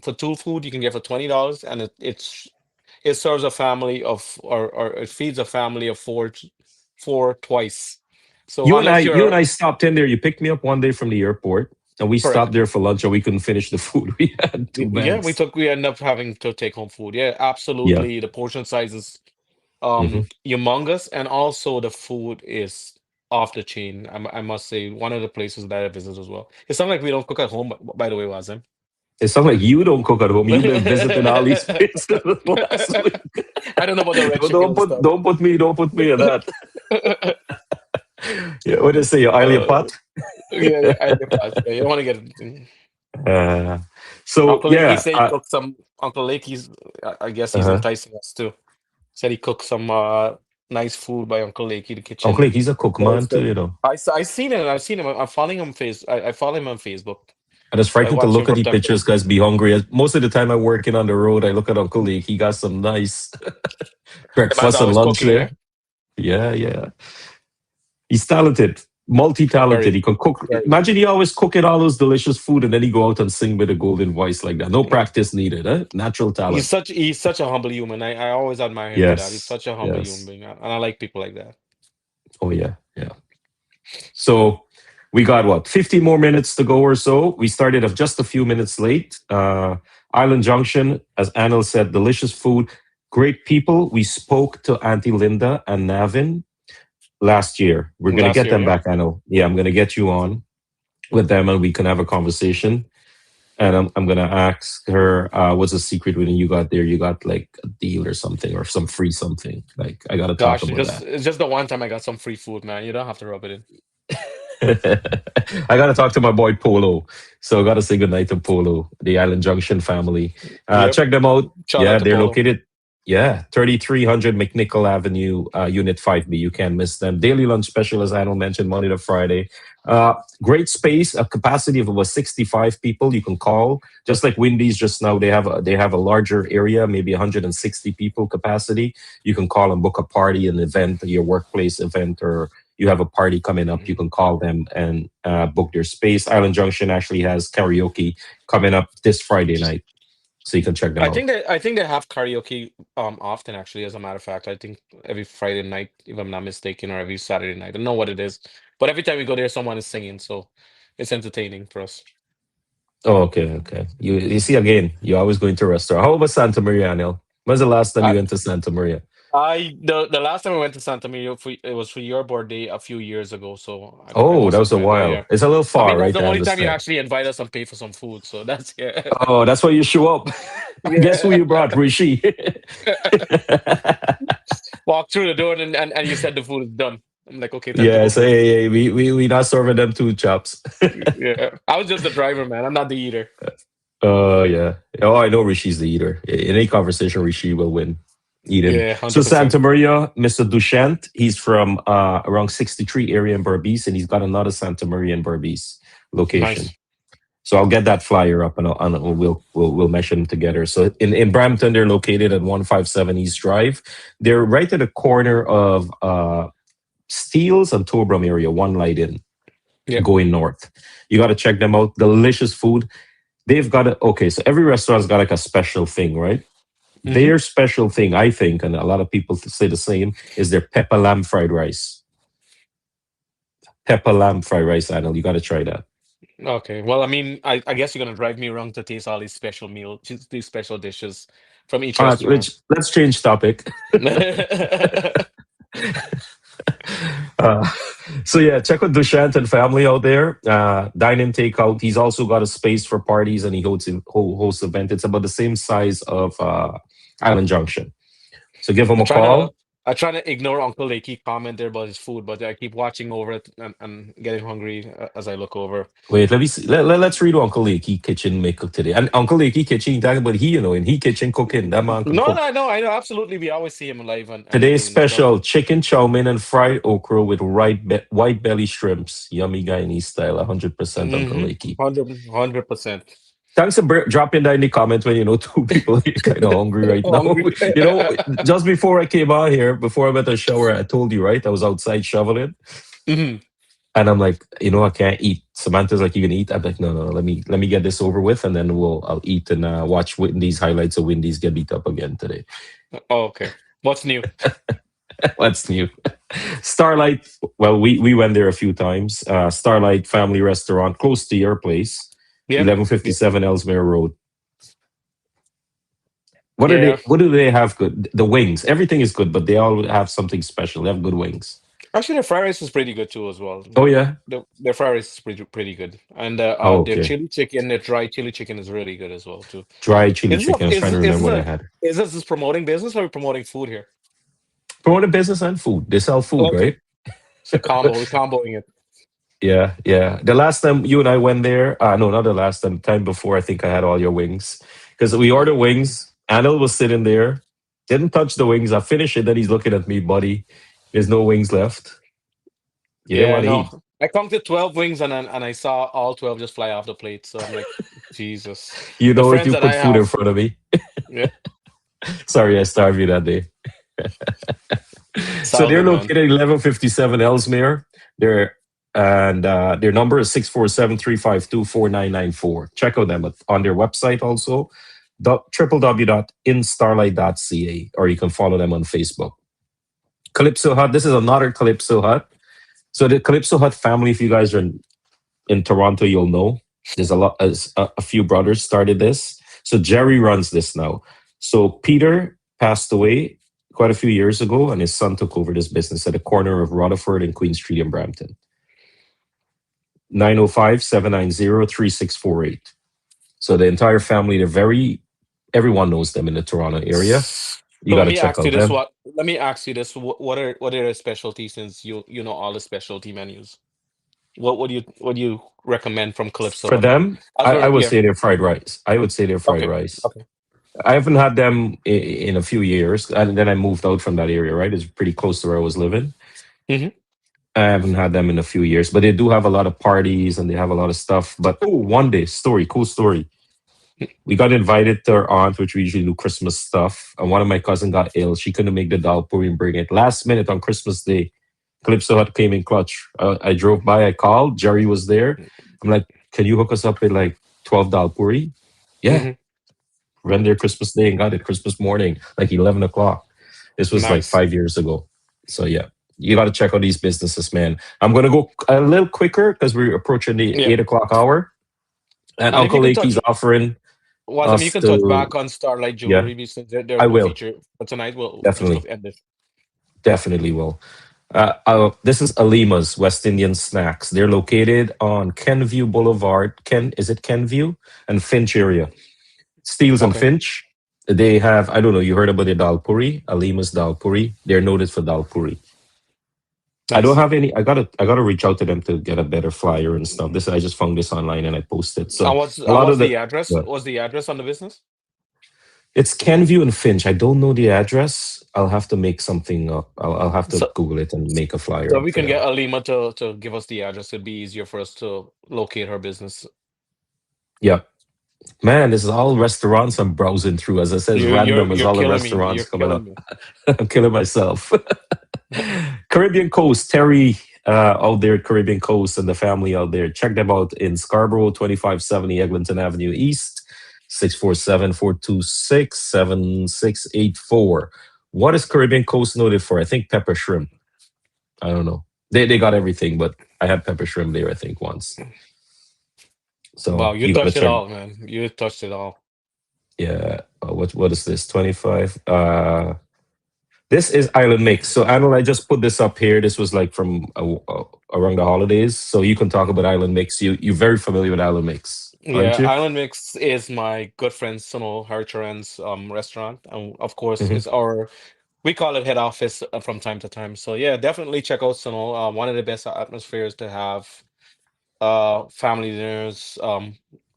for two food you can get for $20, and it serves a family of or it feeds a family of four twice. So unless You and you're I stopped in there. You picked me up one day from the airport, and we stopped correct. there for lunch, and we couldn't finish the food. We had two Yeah, bags. we end up having to take home food. Yeah, Yeah. absolutely. The portion size is Hmm. humongous, and also the food is off the chain. I must say, one of the places that I visit as well. It's not like we don't cook at home, by the way, Wazim. It sounds like you don't cook at home. You've been visiting all these places last week. I don't know about the red Don't, chicken don't and put stuff. don't put me in that. Yeah, what did they say? You oil your Uh, pot? yeah, yeah, I live fast. Yeah, you don't want to get Uh, so Uncle Lake. He yeah, said he cooked some. Uncle Lake. I guess he's uh-huh. enticing us too. Said he cooked some nice food by Uncle Lake in the kitchen. Uncle, Lake, he's a cook So it's man too, good. you know. I seen him. I've seen him. I'm following him I follow him on Facebook. And it's I frightened to watch him look at from the time to time. pictures, guys. Be hungry. Most of the time I'm working on the road, I look at Uncle Lake. He got some nice The man's breakfast and always lunch cooking, yeah. there. Yeah, yeah. He's talented, multi-talented. Very, He can cook. very. Imagine he always cooking all those delicious food and then he go out and sing with a golden voice like that. No practice needed, eh? Natural talent. He's such a humble human. I always admire him for that. He's Yes. such a humble human Yes. being, and I like people like that. Oh yeah. Yeah. So we got what, 50 more minutes to go or so. We started off just a few minutes late. Island Junction, as Anil said, delicious food, great people. We spoke to Auntie Linda and Navin last year. We're going to Last get year, them yeah. back, Anil. Yeah, I'm going to get you on with them and we can have a conversation. And I'm going to ask her, what's the secret when you got there? You got like a deal or something or some free something. Like, I got to talk Gosh, about that. it's just the one time I got some free food, man. You don't have to rub it in. I got to talk to my boy Polo. So I got to say goodnight to Polo, the Island Junction family. Yep. Check them out. Shout Yeah, out to they're Polo. located, yeah, 3300 McNichol Avenue, Unit 5B. You can't miss them. Daily lunch special, as Arnold mentioned, Monday to Friday. Great space, a capacity of about 65 people. You can call, just like Wendy's just now. They have a larger area, maybe 160 people capacity. You can call and book a party, an event, your workplace event, or you have a party coming up. You Mhm. can call them and book their space. Island Junction actually has karaoke coming up this Friday night, so you can check them out. I think they have karaoke often actually, as a matter of fact. I think every Friday night, if I'm not mistaken, or every Saturday night. I don't know what it is. But every time we go there, someone is singing, so it's entertaining for us. Oh, okay, okay. You see again, you're always going to a restaurant. How about Santa Maria, Anil? When's the last time you I went to Santa Maria? the last time I went to Santa Maria, it was for your birthday a few years ago, so I Oh, that must was have a went there, while. yeah. It's a little I far, mean, that's right? the I only time you understand. actually invite us and pay for some food, so that's yeah. Oh, that's why you show up. Guess who Yeah. you brought, Rishi? Walk through the door and you said the food is done. I'm like, okay, time to go Yes, home. hey, hey, we not serving them two chops. Yeah. I was just the driver, man. I'm not the eater. Oh yeah. Oh, I know Rishi's the eater. In any conversation, Rishi will win. eating. Yeah, So 100%. Santa Maria, Mr. Duchant, he's from around 63 area in Berbice, and he's got another Santa Maria in Berbice location. Nice. So I'll get that flyer up, and, we'll mesh them together. So in Brampton, they're located at 157 East Drive. They're right at the corner of Steeles and Tobram area, one light in Yep. going north. You got to check them out. Delicious food. They've got a okay. So every restaurant's got like a special thing, right? Hmm. Their special thing, I think, and a lot of people say the same, is their pepper lamb fried rice. Pepper lamb fried rice, Anil. You got to try that. Okay. Well, I mean, I guess you're gonna drive me around to taste all these special meals, these special dishes from each All right, restaurant. let's change topic. Uh, so yeah, check with Dushant and family out there. Dine in, take out. He's also got a space for parties, and he hosts event. It's about the same size of Island Junction. So give him I'm a trying to call. I try to ignore Uncle Lakey comment there about his food, but I keep watching over it and getting hungry as I look over. Wait, let me see. Let's read Uncle Lakey kitchen make cook today. And Uncle Lakey kitchen, he talking about he, in he kitchen cooking. That man can No, no, cook. I know, absolutely. We always see him live and Today's doing his stuff. special chicken chow mein and fried okra with white belly shrimps. Yummy Guyanese style, 100% Uncle Mm-hmm. Lakey. 100%. Thanks for dropping that in the comments when two people are kind of hungry right now. Hungry. Just before I came out here, before I went to shower, I told you, right? I was outside shoveling. Hmm. And I'm like, I can't eat. Samantha's like, you can eat. I'm like, no, no, let me get this over with, and then I'll eat and watch Wendy's highlights of Wendy's get beat up again today. Oh, okay. What's new? What's new? Starlight. Well, we went there a few times. Starlight Family Restaurant, close to your place, Yep. Yep. 1157 Ellesmere Road. What are Yeah. they? What do they have good? The wings. Everything is good, but they all have something special. They have good wings. Actually, their fried rice is pretty good too as well. Oh yeah. Their fried rice is pretty good, and Oh, their okay. chili chicken, their dry chili chicken is really good as well too. Dry chili Is this chicken. I was trying to is remember this what I a had. is this promoting business or are we promoting food here? Promoting business and food. They sell food, Okay, right? so combo, we're comboing it. Yeah, yeah. The last time you and I went there, no, not the last time, time before, I think I had all your wings. Because we ordered wings. Anil was sitting there, didn't touch the wings. I finished it, then he's looking at me, buddy. There's no wings left. You didn't Yeah, want to no, eat. I counted 12 wings and I saw all 12 just fly off the plate. So I'm like, Jesus. You The know it, friends you that put I food in have, front of me. yeah, Sorry, I starved you that day. it's So all they're good, man. located at 1157 Ellesmere. Their number is 647-352-4994. Check out them on their website also, www.instarlight.ca, or you can follow them on Facebook. Calypso Hut. This is another Calypso Hut. So the Calypso Hut family, if you guys are in Toronto, you'll know. There's a few brothers started this. So Jerry runs this now. So Peter passed away quite a few years ago, and his son took over this business at the corner of Rutherford and Queen Street in Brampton. 905-790-3648. So the entire family, everyone knows them in the Toronto area. You So got to check out them. let me ask you this. What are their specialties since you know all the specialty menus? What do you recommend from Calypso For Hut? them, As I we're would yeah. say they're fried rice. I would say they're fried Okay. rice. Okay. I haven't had them in a few years, and then I moved out from that area. Right, it's pretty close to where I was living. Hmm. I haven't had them in a few years, but they do have a lot of parties and they have a lot of stuff. But one day, cool story. We got invited to our aunt, which we usually do Christmas stuff, and one of my cousin got ill. She couldn't make the dal puri and bring it last minute on Christmas Day. Calypso Hut came in clutch. I drove by, I called. Jerry was there. I'm like, can you hook us up with like 12 dal puri? Yeah. Hmm. Ran there Christmas Day and got it Christmas morning, like 11 o'clock. This was like Nice. 5 years ago. So yeah, you got to check out these businesses, man. I'm going to go a little quicker because we're approaching the Yeah. 8 o'clock hour. And And if you Uncle can touch Lakey's offering Wazim, you us can touch to, back on Starlight yeah, Jewelry because they're a I good will. feature. But tonight we'll just Definitely. end this. Definitely will. This is Alima's West Indian Snacks. They're located on Kenview Boulevard. Is it Kenview? And Finch area. Steeles and Okay. Finch. They have, I don't know, you heard about the dal puri, Alima's dal puri. They're noted for dal puri. I don't Nice. have any. I gotta reach out to them to get a better flyer and stuff. This I just found this online and I posted. And So what's a and lot what's of the the address? uh, What's the address on the business? It's Kenview and Finch. I don't know the address. I'll have to make something up. I'll have to So, Google it and make a flyer so up we for can them. get Alima to give us the address. It'd be easier for us to locate her business. Yeah. Man, this is all restaurants I'm browsing through. As I says, random as You're all the killing me. restaurants You're coming killing up. me. I'm killing myself. Caribbean Coast, Terry out there, Caribbean Coast, and the family out there. Check them out in Scarborough, 2570 Eglinton Avenue East, 647-426-7684. What is Caribbean Coast noted for? I think pepper shrimp. I don't know. They got everything, but I had pepper shrimp there, I think, once. Wow, So you you got to touched it check. all, man. You touched it all. Yeah. What is this? 25. This is Island Mix. So Anil, I just put this up here. This was like from around the holidays. So you can talk about Island Mix. You're very familiar with Island Mix, aren't Yeah, you? Island Mix is my good friend Sunil Harcharan's restaurant, and of course, Hmm. is our we call it head office from time to time. So yeah, definitely check out Sunil. One of the best atmospheres to have family dinners.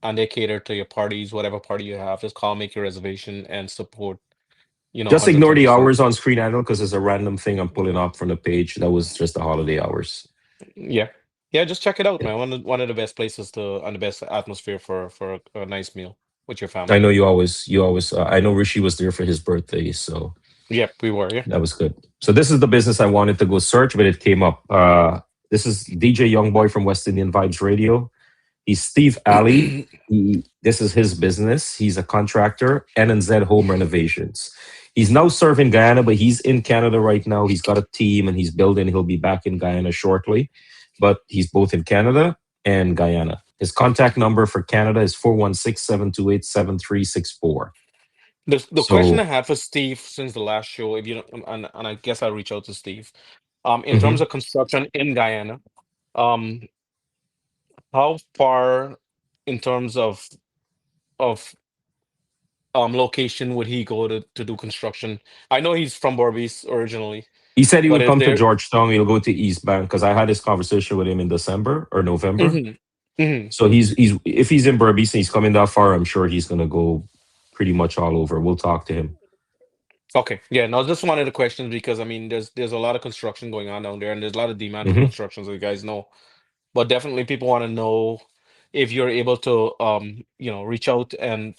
And they cater to your parties, whatever party you have. Just call, make your reservation, and support. Just ignore the 110%. hours on screen, Anil, because it's a random thing I'm pulling up from the page. That was just the holiday hours. Yeah, yeah. Just check it out, Yeah. man. One of the best places to and the best atmosphere for a nice meal with your I family. know you always, I know Rishi was there for his birthday. So Yep, we were. Yeah. that was good. So this is the business I wanted to go search, but it came up. This is DJ Youngboy from West Indian Vibes Radio. He's Steve Alley. This is his business. He's a contractor, N&Z Home Renovations. He's now serving Guyana, but he's in Canada right now. He's got a team and he's building. He'll be back in Guyana shortly, but he's both in Canada and Guyana. His contact number for Canada is 416-728-7364. The question I So, had for Steve since the last show, if you don't, and I guess I'll reach out to Steve. In terms mhm. of construction in Guyana, um, how far in terms of location would he go to do construction? I know he's from Barbados originally, He said he but would is come to there? Georgetown. He'll go to East Bank because I had this conversation with him in December or November. Hmm. Hmm. So he's if he's in Berbice and he's coming that far, I'm sure he's gonna go pretty much all over. We'll talk to him. Okay, yeah. No, just one of the questions because I mean, there's a lot of construction going on down there, and there's a lot of demand for Hmm. construction, so you guys know. But definitely, people want to know if you're able to, reach out and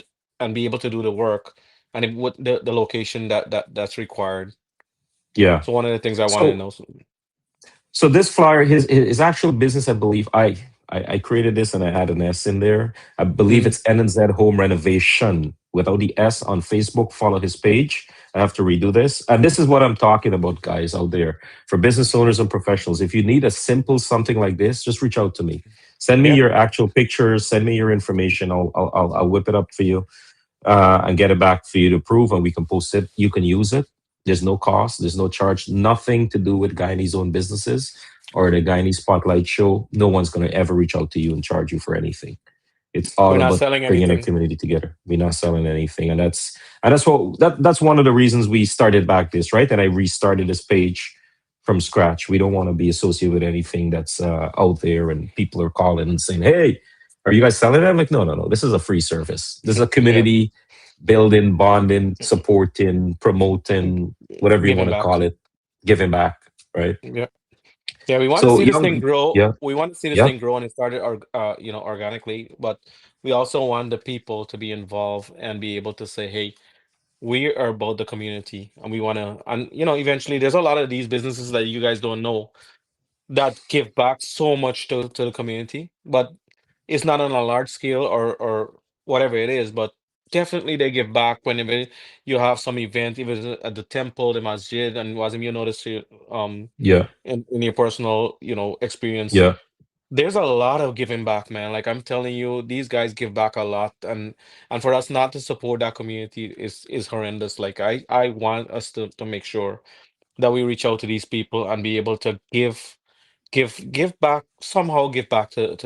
be able to do the work, and if, what the location that's required. Yeah. So one of the things I wanted to So know. so this flyer, his actual business, I believe, I created this and I had an S in there. I believe Mhm. it's N&Z Home Renovation without the S on Facebook. Follow his page. I have to redo this. And this is what I'm talking about, guys, out there for business owners and professionals. If you need a simple something like this, just reach out to me. Send me Yeah, your actual pictures. Send me your information. I'll whip it up for you and get it back for you to approve, and we can post it. You can use it. There's no cost. There's no charge. Nothing to do with Guyanese own businesses or the Guyanese Spotlight Show. No one's going to ever reach out to you and charge you for anything. It's we're all not about selling bringing a anything. community together. We're not selling anything, and that's one of the reasons we started back this, right. And I restarted this page from scratch. We don't want to be associated with anything that's out there, and people are calling and saying, "Hey, are you guys selling it?" I'm like, no, no, no. This is a free service. This is a Yeah, community building, bonding, supporting, promoting, whatever you giving want to back. call it, giving back, right? Yeah, yeah. We want to So see this thing young, grow. yeah, We want to see this yeah, thing grow, and it started, organically. But we also want the people to be involved and be able to say, "Hey, we are about the community, and we want to." And eventually, there's a lot of these businesses that you guys don't know that give back so much to the community, but it's not on a large scale or whatever it is, but definitely they give back whenever you have some event, even at the temple, the masjid, and Wazim, you notice yeah, in your personal, experience. yeah. There's a lot of giving back, man. Like I'm telling you, these guys give back a lot, and for us not to support that community is horrendous. Like I want us to make sure that we reach out to these people and be able to give back, somehow give back to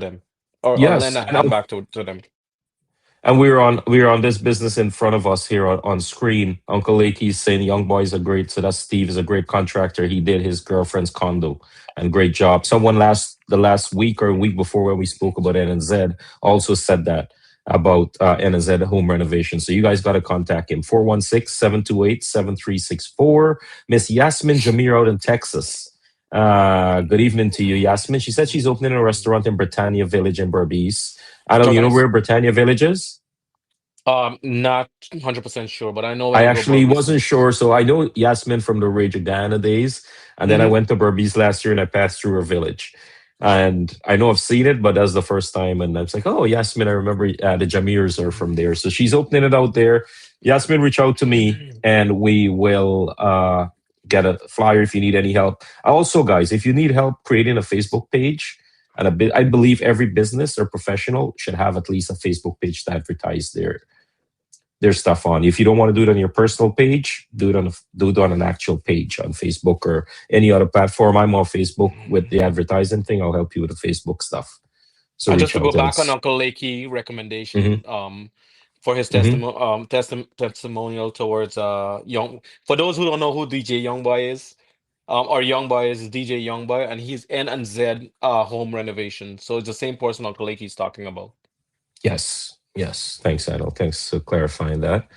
them, or lend Yes, a hand back to them. and we're on this business in front of us here on screen. Uncle Lakey's saying young boys are great. So that's Steve is a great contractor. He did his girlfriend's condo and great job. Someone the last week or a week before when we spoke about NZ also said that. about NZ home renovation. So you guys got to contact him. 416-728-7364. Miss Yasmin Jameer out in Texas. Good evening to you, Yasmin. She said she's opening a restaurant in Britannia Village in Berbice. I Oh, don't, you know nice. where Britannia Village is? Not 100% sure, but I know when I you go actually Burpees. wasn't sure. So I know Yasmin from the Rage of Diana days. And then I Mm-hmm. went to Berbice last year and I passed through her village. And I know I've seen it, but that's the first time. And I was like, oh, Yasmin, I remember the Jamirs are from there. So she's opening it out there. Yasmin, reach out to me and we will get a flyer if you need any help. Also, guys, if you need help creating a Facebook page, and I believe every business or professional should have at least a Facebook page to advertise their stuff on. If you don't want to do it on your personal page, do it on an actual page on Facebook or any other platform. I'm on Facebook with the advertising thing. I'll help you with the Facebook stuff. So And just reach to go out and back on it's Uncle Lakey recommendation, hmm for his hmm testimonial towards Young. For those who don't know who DJ Youngboy is, or Youngboy is DJ Youngboy, and he's N and Z home renovation. So it's the same person Uncle Lakey's talking about. yes, yes. Thanks, Anil. Thanks for clarifying that.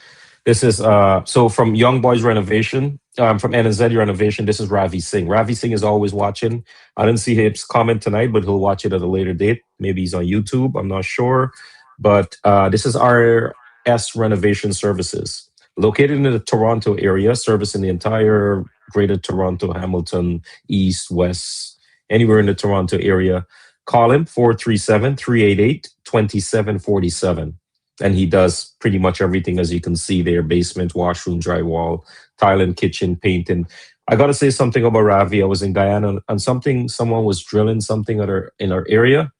This is so from Young Boys Renovation, from NZ Renovation. This is Ravi Singh. Ravi Singh is always watching. I didn't see his comment tonight, but he'll watch it at a later date. Maybe he's on YouTube. I'm not sure. But this is our S Renovation Services, located in the Toronto area, servicing the entire Greater Toronto, Hamilton, East, West, anywhere in the Toronto area. Call him 437-388-2747, and he does pretty much everything, as you can see there: basement, washroom, drywall, tile and kitchen, painting. I got to say something about Ravi. I was in Guyana and someone was drilling something in our area,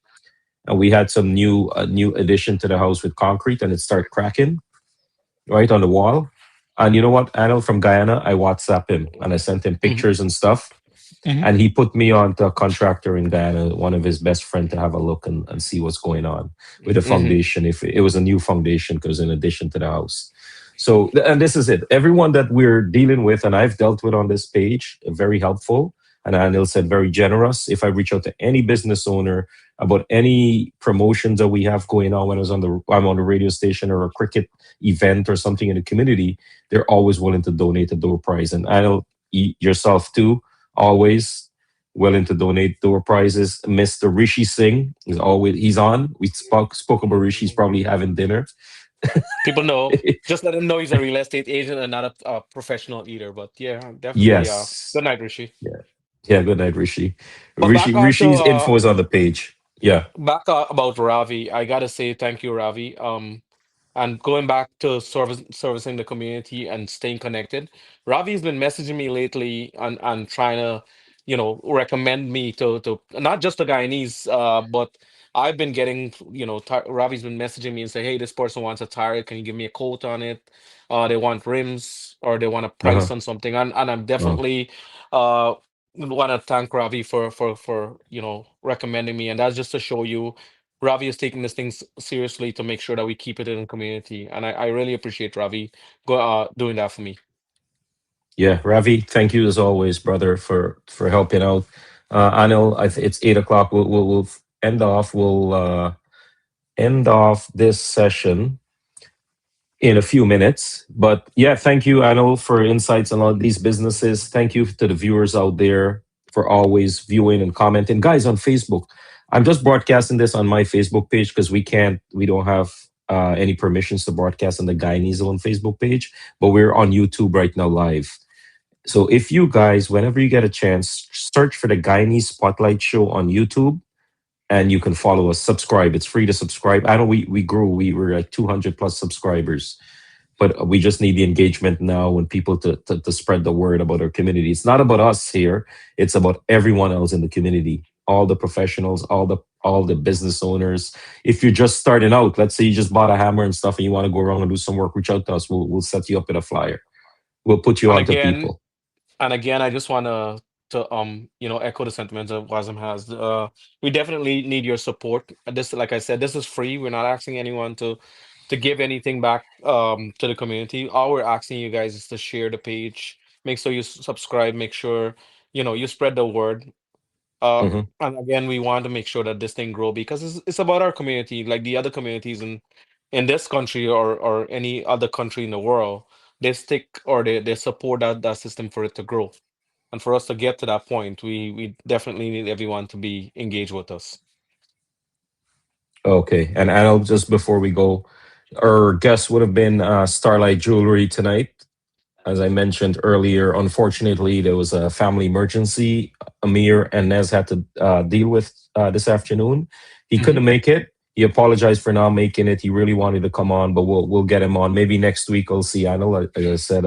and we had some new addition to the house with concrete, and it started cracking right on the wall. And you know what, Anil from Guyana, I WhatsApp him and I sent him Hmm. pictures and stuff, Hmm. and he put me on to a contractor in Guyana, one of his best friend, to have a look and see what's going on with the Hmm. foundation. If it was a new foundation, because in addition to the house. So, and this is it. Everyone that we're dealing with, and I've dealt with on this page, very helpful. And Anil said very generous. If I reach out to any business owner about any promotions that we have going on, when I'm on the radio station or a cricket event or something in the community, they're always willing to donate a door prize. And Anil, yourself too, always willing to donate door prizes. Mr. Rishi Singh is always he's on. We spoke about Rishi. He's probably having dinner. People know. Just let them know he's a real estate agent and not a professional eater. But yeah, definitely. Yes. Good night, Rishi. Yeah. Yeah. Good night, Rishi. But back on to Rishi's info is on the page. Yeah. back about Ravi. I gotta say thank you, Ravi. And going back to servicing the community and staying connected, Ravi's been messaging me lately and trying to, recommend me to not just the Guyanese, but I've been getting, Ravi's been messaging me and say, hey, this person wants a tire. Can you give me a quote on it? They want rims or they want a Uh price huh. on something. And I'm Oh, definitely want to thank Ravi for recommending me. And that's just to show you Ravi is taking this thing seriously to make sure that we keep it in the community, and I really appreciate Ravi doing that for me. yeah. Ravi, thank you as always, brother, for helping out. Anil, it's 8 o'clock. We'll end off. We'll end off this session in a few minutes. But yeah, thank you, Anil, for insights on all these businesses. Thank you to the viewers out there for always viewing and commenting. Guys on Facebook, I'm just broadcasting this on my Facebook page because we don't have any permissions to broadcast on the Guyanese on Facebook page, but we're on YouTube right now live. So if you guys, whenever you get a chance, search for the Guyanese Spotlight Show on YouTube and you can follow us, subscribe. It's free to subscribe. I know we grew, we were like 200 plus subscribers, but we just need the engagement now and people to spread the word about our community. It's not about us here. It's about everyone else in the community, all the professionals, all the business owners. If you're just starting out, let's say you just bought a hammer and stuff and you want to go around and do some work, reach out to us. We'll set you up with a flyer. We'll put you And on to again, people. I just want to echo the sentiments that Wazim has. We definitely need your support. This, like I said, this is free. We're not asking anyone to give anything back to the community. All we're asking you guys is to share the page. Make sure you subscribe. Make sure you spread the word. Mhm. And again, we want to make sure that this thing grow because it's about our community, like the other communities in this country or any other country in the world, they stick or they support that system for it to grow. And for us to get to that point, we definitely need everyone to be engaged with us. Okay, and Anil, just before we go, our guest would have been Starlight Jewelry tonight. As I mentioned earlier, unfortunately, there was a family emergency Amir and Nez had to deal with this afternoon. He Hmm. couldn't make it. He apologized for not making it. He really wanted to come on, but we'll get him on. Maybe next week we'll see Anil. Like I said,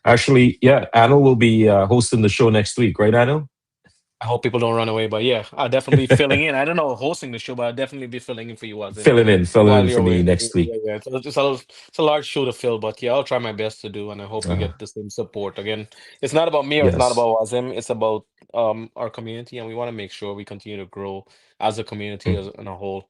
actually, yeah, Anil will be hosting the show next week, right, Anil? I hope people don't run away, but yeah, I'll definitely be filling in. I don't know hosting the show, but I'll definitely be filling in for you, Wazim, Filling while in you're for me away. next week. Yeah, yeah. It's a large show to fill, but yeah, I'll try my best to do, and I hope we Uh, get the same support. Again, it's not about me or it's not yes. about Wazim. It's about our community, and we want to make sure we continue to grow as a community as in a whole.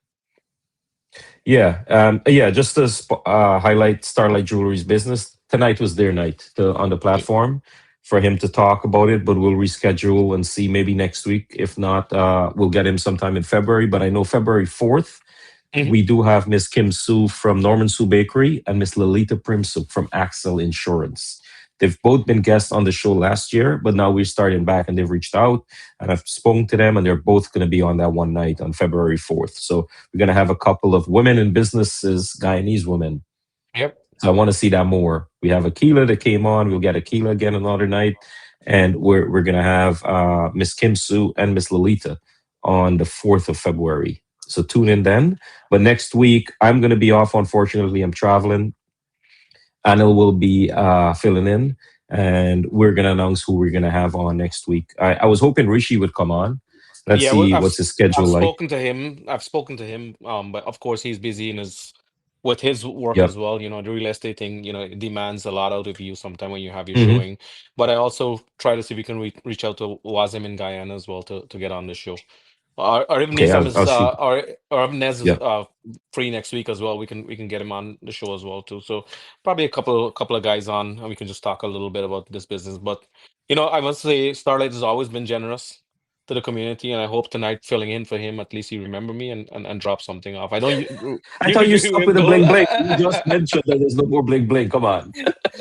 Yeah, yeah. Just to highlight Starlight Jewelry's business, tonight was their night on the platform for him to talk about it. But we'll reschedule and see maybe next week. If not, we'll get him sometime in February. But I know February 4th, Hmm. we do have Miss Kim Sue from Norman Sue Bakery and Miss Lolita Primsuk from Axel Insurance. They've both been guests on the show last year, but now we're starting back and they've reached out and I've spoken to them and they're both going to be on that one night on February 4th. So we're going to have a couple of women in businesses, Guyanese women. Yep. So I want to see that more. We have Akila that came on. We'll get Akila again another night. And we're going to have Miss Kim Sue and Miss Lolita on the 4th of February. So tune in then. But next week, I'm going to be off, unfortunately. I'm traveling. Anil will be filling in. And we're going to announce who we're going to have on next week. I was hoping Rishi would come on. Let's Yeah, well, see what's his schedule I've like. spoken to him. I've spoken to him. But of course he's busy in his with his work as Yep. well. You know, the real estate thing, you know, it demands a lot out of you sometime when you have your Hmm. showing. But I also try to see if we can reach out to Wazim in Guyana as well to get on the show. Or if Okay, Nisam I'll is shoot. or if Nez is Yep. free next week as well, we can get him on the show as well too. So probably a couple of guys on, and we can just talk a little bit about this business. But you know, I must say Starlight has always been generous to the community, and I hope tonight filling in for him, at least he remember me and drop something off. I know I thought you usually stopped we with the go. bling bling. You just mentioned that there's no more bling bling. Come on.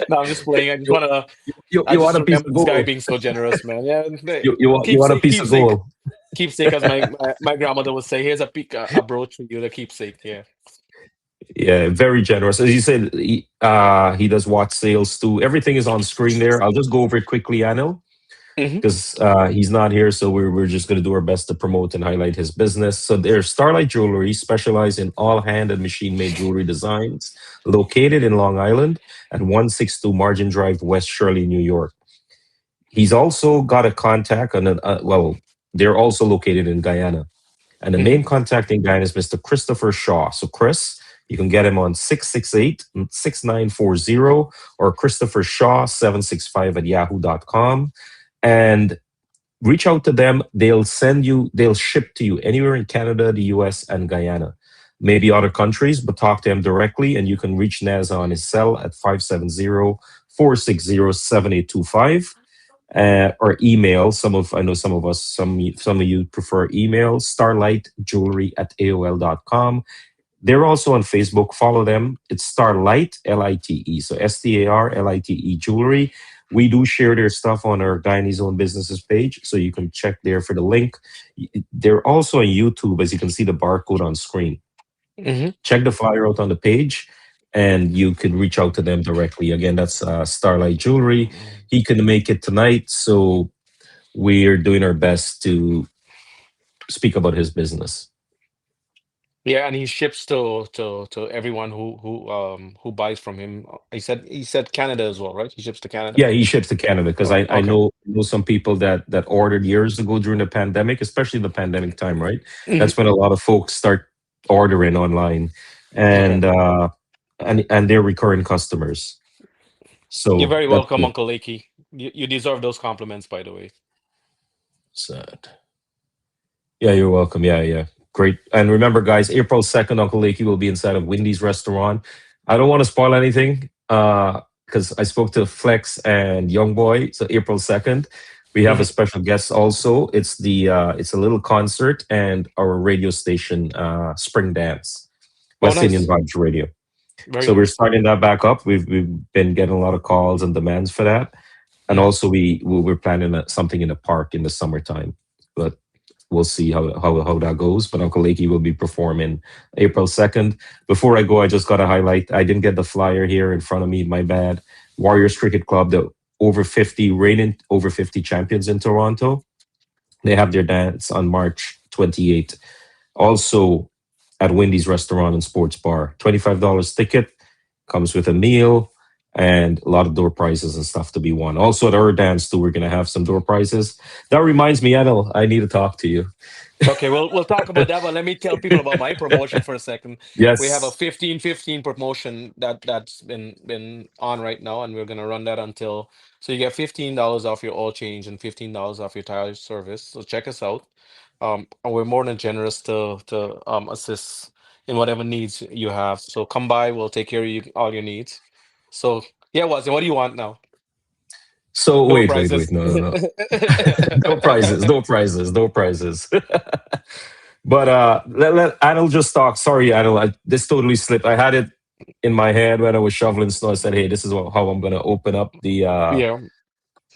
No, I'm just playing. You, I you want just a piece remember of this guy gold. being so generous, man. Yeah, You want a keepsake, piece of keepsake, gold. keepsake, as my grandmother would say. Here's a brooch for you, the keepsake. Yeah. Yeah, very generous. As you said, he does watch sales too. Everything is on screen there. I'll just go over it quickly, Anil, Hmm. because he's not here. So we're just going to do our best to promote and highlight his business. So there's Starlight Jewelry, specialized in all hand and machine made jewelry designs, located in Long Island at 162 Margin Drive, West Shirley, New York. He's also got a contact on well, they're also located in Guyana. And the Hmm. main contact in Guyana is Mr. Christopher Shaw. So, Chris, you can get him on 668-6940 or Christopher Shaw 765 at yahoo.com. And reach out to them. They'll ship to you anywhere in Canada, the US, and Guyana. Maybe other countries, but talk to him directly. And you can reach Naz on his cell at 570-460-7825 or email. I know some of us, some of you prefer email, starlightjewelry at AOL.com. They're also on Facebook. Follow them. It's Starlight, Lite. So Starlite Jewelry. We do share their stuff on our Guyanese Own Businesses page. So you can check there for the link. They're also on YouTube, as you can see the barcode on screen. Hmm. Check the flyer out on the page and you can reach out to them directly. Again, that's Starlight Jewelry. He couldn't make it tonight, so we're doing our best to speak about his business. Yeah, and he ships to everyone who buys from him. He said Canada as well, right? He ships to Canada. Yeah, he ships to Canada because Oh, I okay. know some people that ordered years ago during the pandemic, especially the pandemic time, right? Hmm. That's when a lot of folks start ordering online, Okay. and and they're recurring customers. You're So very that's welcome, good. Uncle Lakey. You deserve those compliments, by the way. Sad. Yeah, you're welcome. Yeah, yeah. Great. And remember, guys, April 2nd, Uncle Lakey will be inside of Wendy's restaurant. I don't want to spoil anything because I spoke to Flex and Young Boy. So April 2nd, we have a Hmm. special guest also. It's a little concert and our radio station, Spring Dance, Oh, West Indian nice. Vibes Radio. Very So we're nice. starting that back up. We've been getting a lot of calls and demands for that, and Hmm. also we're planning something in the park in the summertime. But we'll see how that goes. But Uncle Lakey will be performing April 2nd. Before I go, I just got to highlight. I didn't get the flyer here in front of me. My bad. Warriors Cricket Club, the over 50 reigning over 50 champions in Toronto. They have their dance on March 28th. Also at Wendy's Restaurant and Sports Bar. $25 ticket comes with a meal and a lot of door prizes and stuff to be won. Also at our dance too, we're gonna have some door prizes. That reminds me, Anil, I need to talk to you. Okay, we'll talk about that, but let me tell people about my promotion for a second. We have a Yes. 15-15 promotion that's been on right now, and we're gonna run that until so you get $15 off your oil change and $15 off your tire service. So check us out. And we're more than generous to assist in whatever needs you have. So come by, we'll take care of you all your needs. So yeah, Wazim, what do you want now? So Door wait. prizes. No, no, no. No prizes, no prizes, no prizes. But let Anil just talk. Sorry, Anil, this totally slipped. I had it in my head when I was shoveling snow. I said, "Hey, this is how I'm gonna open up Yeah.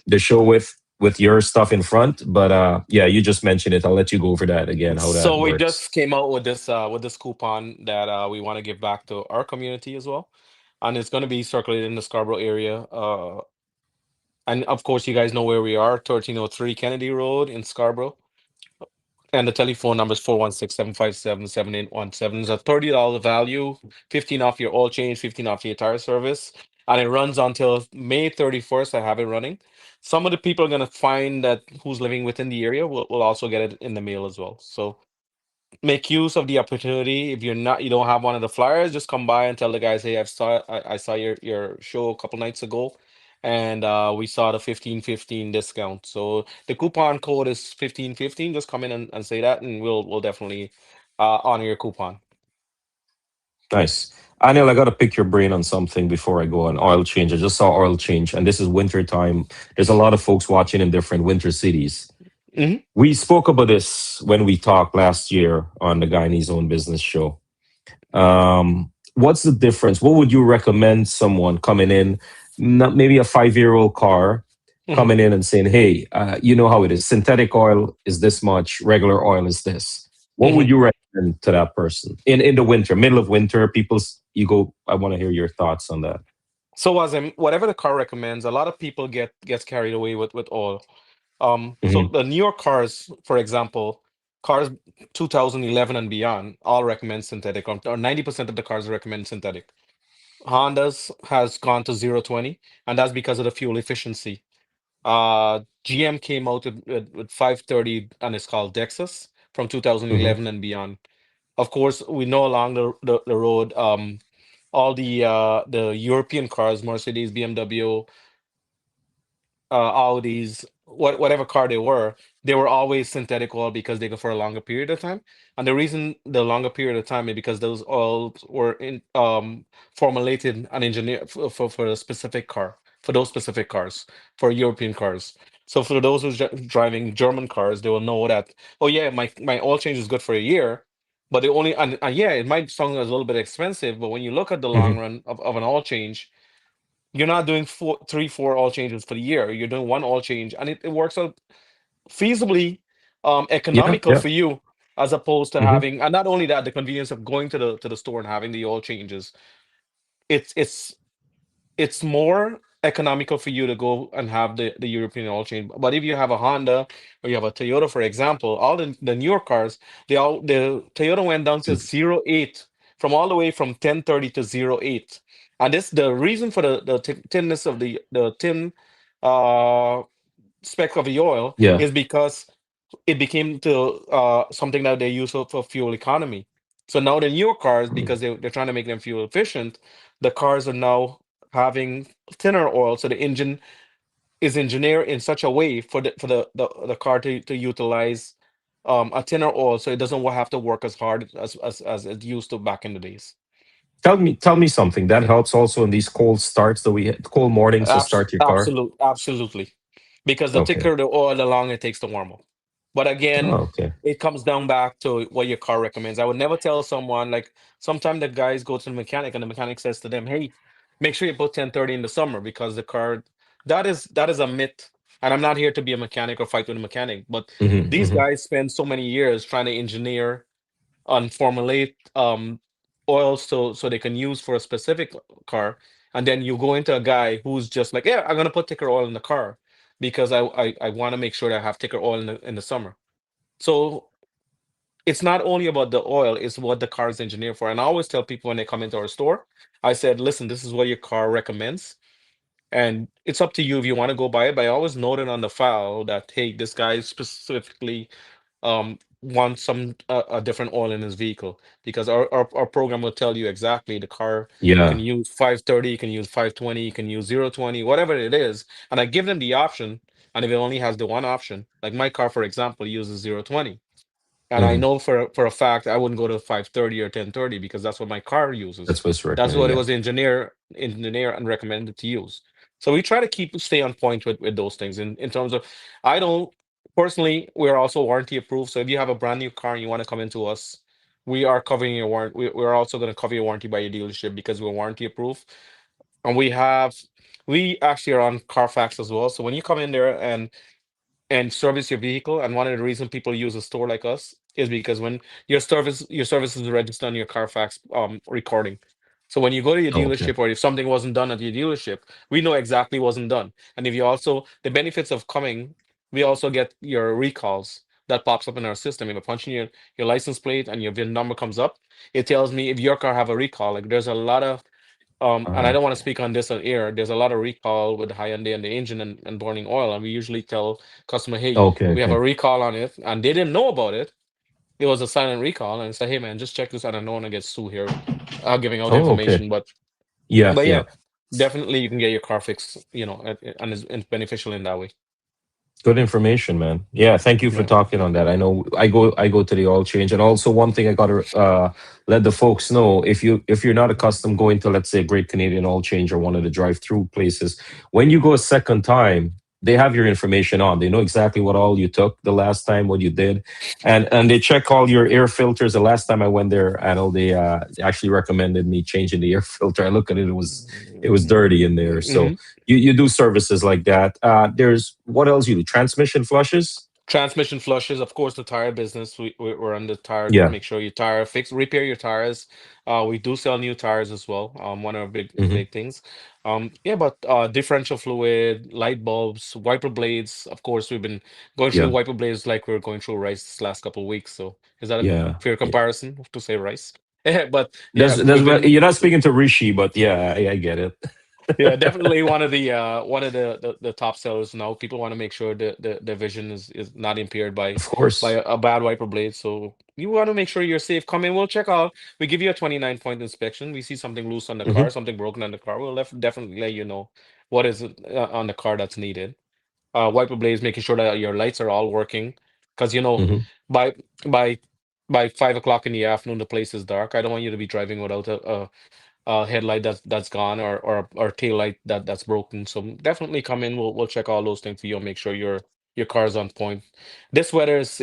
the show with your stuff in front." But yeah, you just mentioned it. I'll let you go over that again. How that So we works. just came out with this coupon that we want to give back to our community as well, and it's going to be circulated in the Scarborough area. And of course, you guys know where we are, 1303 Kennedy Road in Scarborough, and the telephone number is 416-757-7817. It's a $30 value, 15 off your oil change, 15 off your tire service, and it runs until May 31st. I have it running. Some of the people are going to find that who's living within the area will also get it in the mail as well. So make use of the opportunity. If you don't have one of the flyers, just come by and tell the guys, hey, I saw your show a couple nights ago, and we saw the 15-15 discount. So the coupon code is 15-15. Just come in and say that, and we'll definitely honor your coupon. Nice. Anil, I got to pick your brain on something before I go on oil change. I just saw oil change, and this is winter time. There's a lot of folks watching in different winter cities. Hmm. We spoke about this when we talked last year on the Guyanese Own Business Show. What's the difference? What would you recommend someone coming in, not maybe a 5-year-old car, Hmm. coming in and saying, "Hey, you know how it is. Synthetic oil is this much. Regular oil is this." What Hmm. would you recommend to that person in the winter, middle of winter? People's you go. I want to hear your thoughts on that. So as in whatever the car recommends, a lot of people gets carried away with oil. So Hmm. the New York cars, for example, cars 2011 and beyond, all recommend synthetic, or 90% of the cars recommend synthetic. Honda's has gone to 0-20, and that's because of the fuel efficiency. GM came out with 530, and it's called Dexus from Hmm. 2011 and beyond. Of course, we know along the road, all the European cars, Mercedes, BMW, Audis, whatever car they were always synthetic oil because they go for a longer period of time. And the reason the longer period of time is because those oils were formulated and engineered for a specific car, for those specific cars, for European cars. So for those who's driving German cars, they will know that, oh yeah, my oil change is good for a year. But they only and yeah, it might sound a little bit expensive, but when you look at the long Hmm. run of an oil change, you're not doing three, four oil changes for the year. You're doing one oil change, and it works out feasibly Yeah, economical yeah. for you, as opposed to Hmm. having, and not only that, the convenience of going to the store and having the oil changes. It's it's it's more economical for you to go and have the European oil change. But if you have a Honda or you have a Toyota, for example, all the newer cars, the Toyota went down to 0.8, from all the way from 1030 to 0.8. And this the reason for the thinness of the thin uh spec of the oil Yeah. is because it became to something that they use for fuel economy. So now the newer cars, because they're trying to make them fuel efficient, the cars are now having thinner oil. So the engine is engineered in such a way for the car to utilize a thinner oil, so it doesn't have to work as hard as it used to back in the days. Tell me something that helps also in these cold starts that cold mornings to start your car. Absolutely. Because the Okay. thicker the oil, the longer it takes to warm up. But again, Oh, okay. it comes down back to what your car recommends. I would never tell someone like sometimes the guys go to the mechanic and the mechanic says to them, "Hey, make sure you put 1030 in the summer because the car that is a myth." And I'm not here to be a mechanic or fight with a mechanic, but Hmm. these Hmm. guys spend so many years trying to engineer and formulate oils so they can use for a specific car, and then you go into a guy who's just like, "Yeah, I'm gonna put thicker oil in the car because I want to make sure that I have thicker oil in the summer." So it's not only about the oil, it's what the car is engineered for. And I always tell people when they come into our store, I said, listen, this is what your car recommends. And it's up to you if you want to go buy it. But I always note it on the file that, hey, this guy specifically wants a different oil in his vehicle because our program will tell you exactly the car can Yeah, use 530, you can use 520, you can use 020, whatever it is. And I give them the option. And if it only has the one option, like my car, for example, uses 020. And I hmm, know for a fact I wouldn't go to 530 or 1030 because that's what my car uses. that's what's That's recommended. what it Yeah, was engineer and recommended to use. So we try to stay on point with those things in terms of I don't personally, we're also warranty approved. So if you have a brand new car and you want to come into us, we are covering your warranty. We're also going to cover your warranty by your dealership because we're warranty approved. And we actually are on Carfax as well. So when you come in there and service your vehicle. And one of the reasons people use a store like us is because when your service is registered on your Carfax recording. So when you go to your oh, okay. dealership or if something wasn't done at your dealership, we know exactly wasn't done. And if you also the benefits of coming, we also get your recalls that pops up in our system. If I punch in your license plate and your VIN number comes up, it tells me if your car have a recall. Like there's a lot of and I don't want to Okay. speak on this on air. There's a lot of recall with the high end and the engine and burning oil, and we usually tell customer, "Hey, Okay, we have a okay. recall on it," and they didn't know about it. It was a silent recall, and say, "Hey, man, just check this out." I don't want to get sued here, giving out Oh, okay. information, but Yeah, but yeah. yeah, definitely you can get your car fixed, and it's beneficial in that way. Good information, man. Yeah, thank you for Yeah. talking on that. I know I go to the oil change, and also one thing I gotta let the folks know, if you're not accustomed going to, let's say, Great Canadian Oil Change or one of the drive-through places, when you go a second time, they have your information on. They know exactly what all you took the last time, what you did, and they check all your air filters. The last time I went there, I know they actually recommended me changing the air filter. I look at it, it was dirty in there, so. Mhm. You do services like that. There's what else you do? Transmission flushes? Transmission flushes, of course, the tire business. We're on the tire to Yeah. make sure your tire repair your tires. We do sell new tires as well. One of our Hmm. big things. Yeah, but differential fluid, light bulbs, wiper blades. Of course, we've been going through Yeah. wiper blades like we're going through rice this last couple of weeks. So is that a Yeah. fair Yeah. comparison to say rice? Yeah, but That's yeah, that's we've what been you're not speaking to Rishi, but yeah, I get it. yeah, definitely one of the top sellers now. People want to make sure that the vision is not impaired by Of by course. a bad wiper blade. So you want to make sure you're safe. Come in, we'll check out. We give you a 29-point inspection. We see something loose on the car, Hmm. something broken on the car. We'll definitely let you know what is it, on the car that's needed. Wiper blades, making sure that your lights are all working, because Hmm. by by by 5 o'clock in the afternoon the place is dark. I don't want you to be driving without a headlight that's gone or tail light that's broken. So definitely come in. We'll check all those things for you and make sure your car's on point. This weather is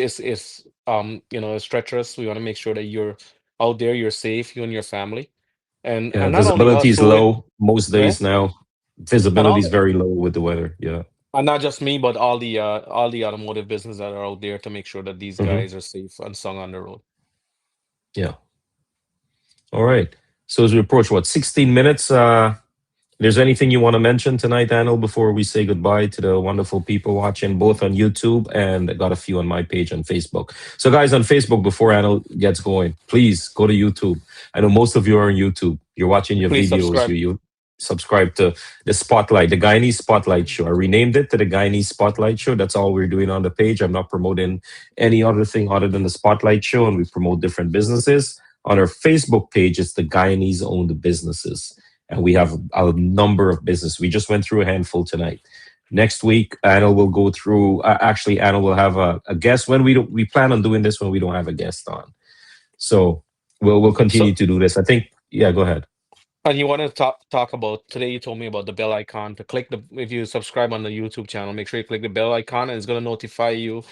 treacherous. We want to make sure that you're out there, you're safe, you and your family, Yeah. and not only Visibility us. is So with low most yeah, days now. and Visibility all is very low with the weather. Yeah. and not just me, but all the automotive business that are out there to make sure that these Hmm. guys are safe and sung on the road. Yeah. All right. So as we approach what 16 minutes, there's anything you want to mention tonight, Anil, before we say goodbye to the wonderful people watching both on YouTube and I got a few on my page on Facebook. So, guys, on Facebook, before Anil gets going, please go to YouTube. I know most of you are on YouTube. You're watching your Please videos. subscribe. You subscribe to the Spotlight, the Guyanese Spotlight Show. I renamed it to the Guyanese Spotlight Show. That's all we're doing on the page. I'm not promoting any other thing other than the Spotlight Show, and we promote different businesses. On our Facebook page, it's the Guyanese owned businesses and we have a number of business. We just went through a handful tonight. Next week, Anna will go through. Actually, Anna will have a guest when we plan on doing this when we don't have a guest on. So we'll continue So to do this. I think. Yeah, go ahead. And you want to talk about today? You told me about the bell icon to click the if you subscribe on the YouTube channel, make sure you click the bell icon, and it's going to notify you.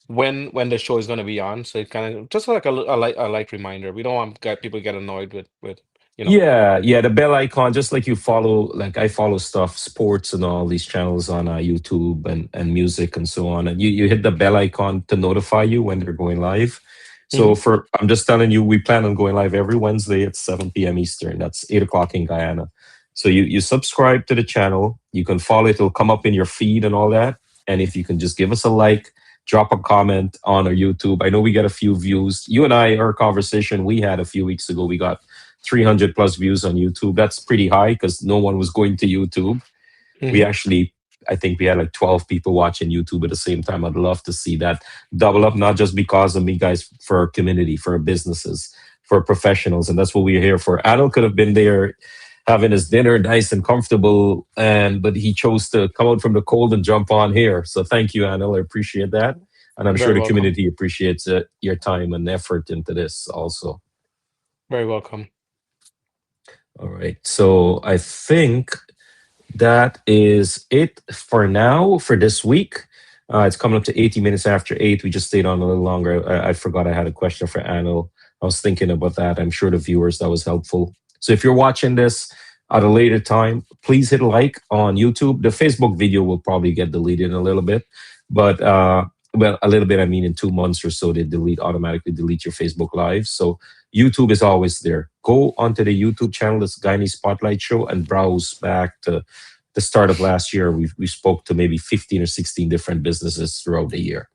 when the show is going to be on. So it kind of just like a light reminder. We don't want people to get annoyed with you know. Yeah, yeah, the bell icon, just like you follow, like I follow stuff, sports and all these channels on YouTube and music and so on. And you hit the bell icon to notify you when they're going live. So Hmm. I'm just telling you, we plan on going live every Wednesday at 7 p.m. Eastern. That's 8 o'clock in Guyana. So you subscribe to the channel, you can follow it, it'll come up in your feed and all that. And if you can just give us a like, drop a comment on our YouTube. I know we get a few views. You and I, our conversation we had a few weeks ago, we got 300 plus views on YouTube. That's pretty high because no one was going to YouTube. We Hmm. actually, I think we had like 12 people watching YouTube at the same time. I'd love to see that double up, not just because of me, guys, for our community, for our businesses, for our professionals. And that's what we're here for. Anil could have been there having his dinner nice and comfortable, but he chose to come out from the cold and jump on here. So thank you, Anil. I appreciate that. And I'm sure Very the welcome. community appreciates your time and effort into this also. Very welcome. All right. So I think that is it for now for this week. It's coming up to 80 minutes after 8. We just stayed on a little longer. I forgot I had a question for Anil. I was thinking about that. I'm sure the viewers that was helpful. So if you're watching this at a later time, please hit like on YouTube. The Facebook video will probably get deleted in a little bit, but well, a little bit. I mean, in 2 months or so, they automatically delete your Facebook Live. So YouTube is always there. Go onto the YouTube channel, it's Guyanese Spotlight Show, and browse back to the start of last year. We spoke to maybe 15 or 16 different businesses throughout the year.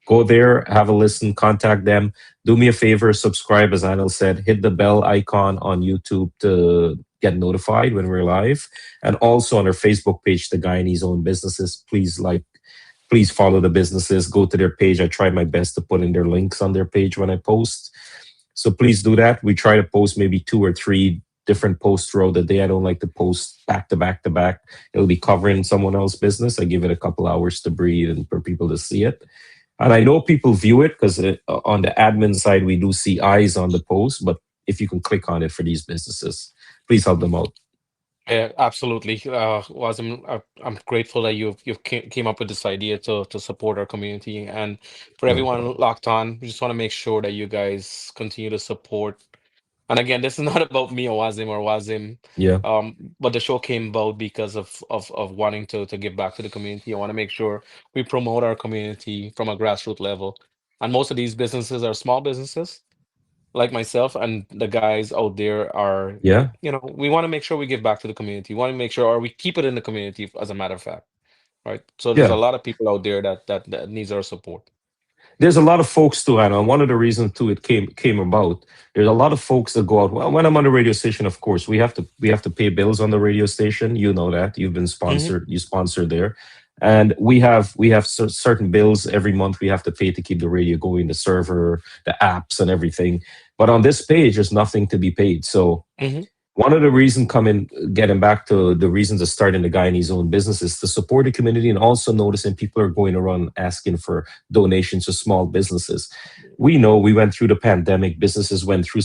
Go there, have a listen, contact them. Do me a favor, subscribe, as Anil said, hit the bell icon on YouTube to get notified when we're live. And also on our Facebook page, the Guyanese Own Businesses, please follow the businesses, go to their page. I try my best to put in their links on their page when I post. So please do that. We try to post maybe 2 or 3 different posts throughout the day. I don't like to post back to back to back. It'll be covering someone else's business. I give it a couple hours to breathe and for people to see it. And I know people view it because on the admin side, we do see eyes on the post. But if you can click on it for these businesses, please help them out. Yeah, absolutely. Wazim, I'm grateful that came up with this idea to support our community, and for No everyone problem. locked on, we just want to make sure that you guys continue to support. And again, this is not about me or Wazim, Yeah, but the show came about because of wanting to give back to the community. I want to make sure we promote our community from a grassroots level, and most of these businesses are small businesses like myself and the guys out there are, yeah, we want to make sure we give back to the community. We want to make sure, or we keep it in the community, as a matter of fact, right? So there's a yeah. lot of people out there that needs our support. There's a lot of folks too, Anna. And one of the reasons too it came about. There's a lot of folks that go out. Well, when I'm on the radio station, of course, we have to pay bills on the radio station. You know that you've been Hmm. sponsored. You sponsor there, and we have certain bills every month we have to pay to keep the radio going, the server, the apps, and everything. But on this page, there's nothing to be paid. So Hmm. one of the reasons getting back to the reasons of starting the Guyanese own business is to support the community and also noticing people are going around asking for donations to small businesses. We know we went through the pandemic, businesses went through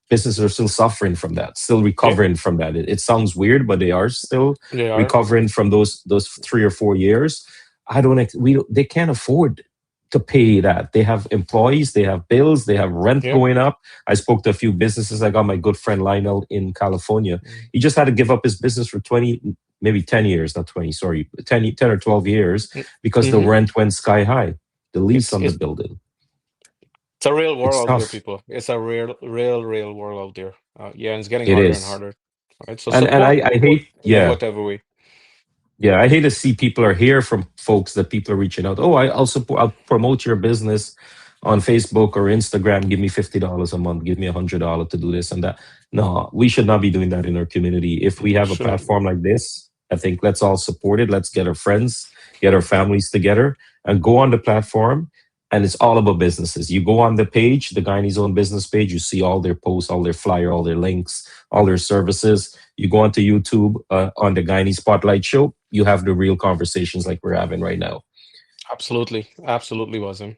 businesses are still suffering from that, still Yeah, recovering from that. It sounds weird, but they are still they are. recovering from those 3 or 4 years. I don't ex- we don't- They can't afford to pay that. They have employees, they have bills, they have rent Yeah. going up. I spoke to a few businesses. I got my good friend Lionel in California. He just had to give up his business for 20, maybe 10 years, not 20, sorry, 10 or 12 years because the Mm-hmm. rent went sky high, the lease It's on the it's building. it's a real It's world out there, tough. people. It's a real world out there. Yeah, and it's getting It harder and is. harder. Right. So And support I hate, in yeah. whatever way. Yeah, I hate to see people or hear from folks that people are reaching out. Oh, I'll support, I'll promote your business on Facebook or Instagram. Give me $50 a month. Give me $100 to do this and that. No, we should not be doing that in our community. If we have a Shouldn't. platform like this, I think let's all support it. Let's get our friends, get our families together, and go on the platform. And it's all about businesses. You go on the page, the Guyanese own business page. You see all their posts, all their flyer, all their links, all their services. You go onto YouTube on the Guyanese Spotlight Show, you have the real conversations like we're having right now. Absolutely, absolutely wasn't.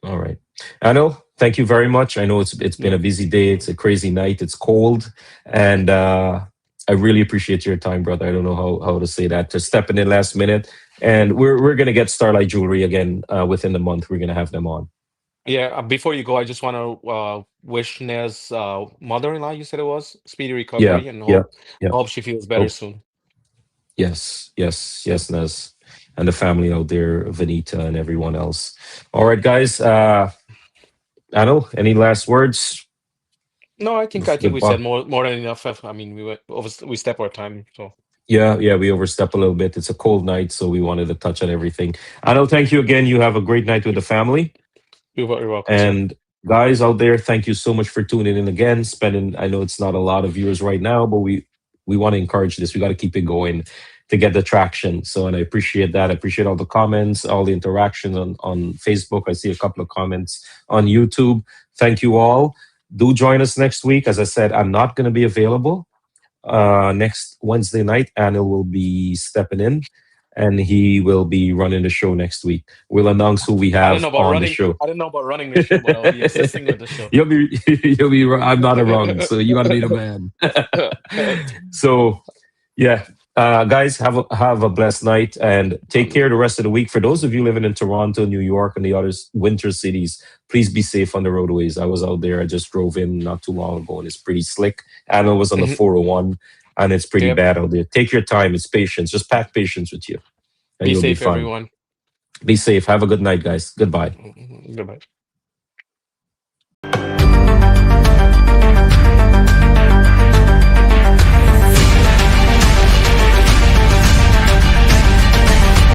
All right. Anil, thank you very much. I know it's been Yeah. a busy day. It's a crazy night. It's cold. And I really appreciate your time, brother. I don't know how to say that. Just stepping in last minute, and we're gonna get Starlight Jewelry again within the month. We're gonna have them on. Yeah, before you go, I just want to wish Na's mother-in-law, you said it was, speedy Yeah, recovery, and yeah, yeah. hope she feels better Oh, soon. yes, yes, yes, Nez, and the family out there, Vanita and everyone else. All right, guys. Anil, any last words? No, I think we Goodbye. said more than enough. I mean, we step our time, so Yeah, yeah, we overstepped a little bit. It's a cold night, so we wanted to touch on everything. Anil, thank you again. You have a great night with the family. you're welcome, sir. And guys out there, thank you so much for tuning in again. Spending, I know it's not a lot of viewers right now, but we want to encourage this. We got to keep it going to get the traction. So, and I appreciate that. I appreciate all the comments, all the interaction on Facebook. I see a couple of comments on YouTube. Thank you all. Do join us next week. As I said, I'm not going to be available next Wednesday night. Anil will be stepping in and he will be running the show next week. We'll announce who we I don't have know about on the running. show. I don't know about running the show, but I'll be assisting with the show. you'll be, you'll be. I'm not around, so you got to be the man. So, yeah, guys, have a blessed night and take care the rest of the week. For those of you living in Toronto, New York, and the other winter cities, please be safe on the roadways. I was out there. I just drove in not too long ago, and it's pretty slick. And I was on the Mhm. 401, and it's pretty Yep. bad out there. Take your time. It's patience. Just pack patience with you, and Be you'll be safe, fine. everyone. Be safe. Have a good night, guys. Goodbye. Mhm. Goodbye.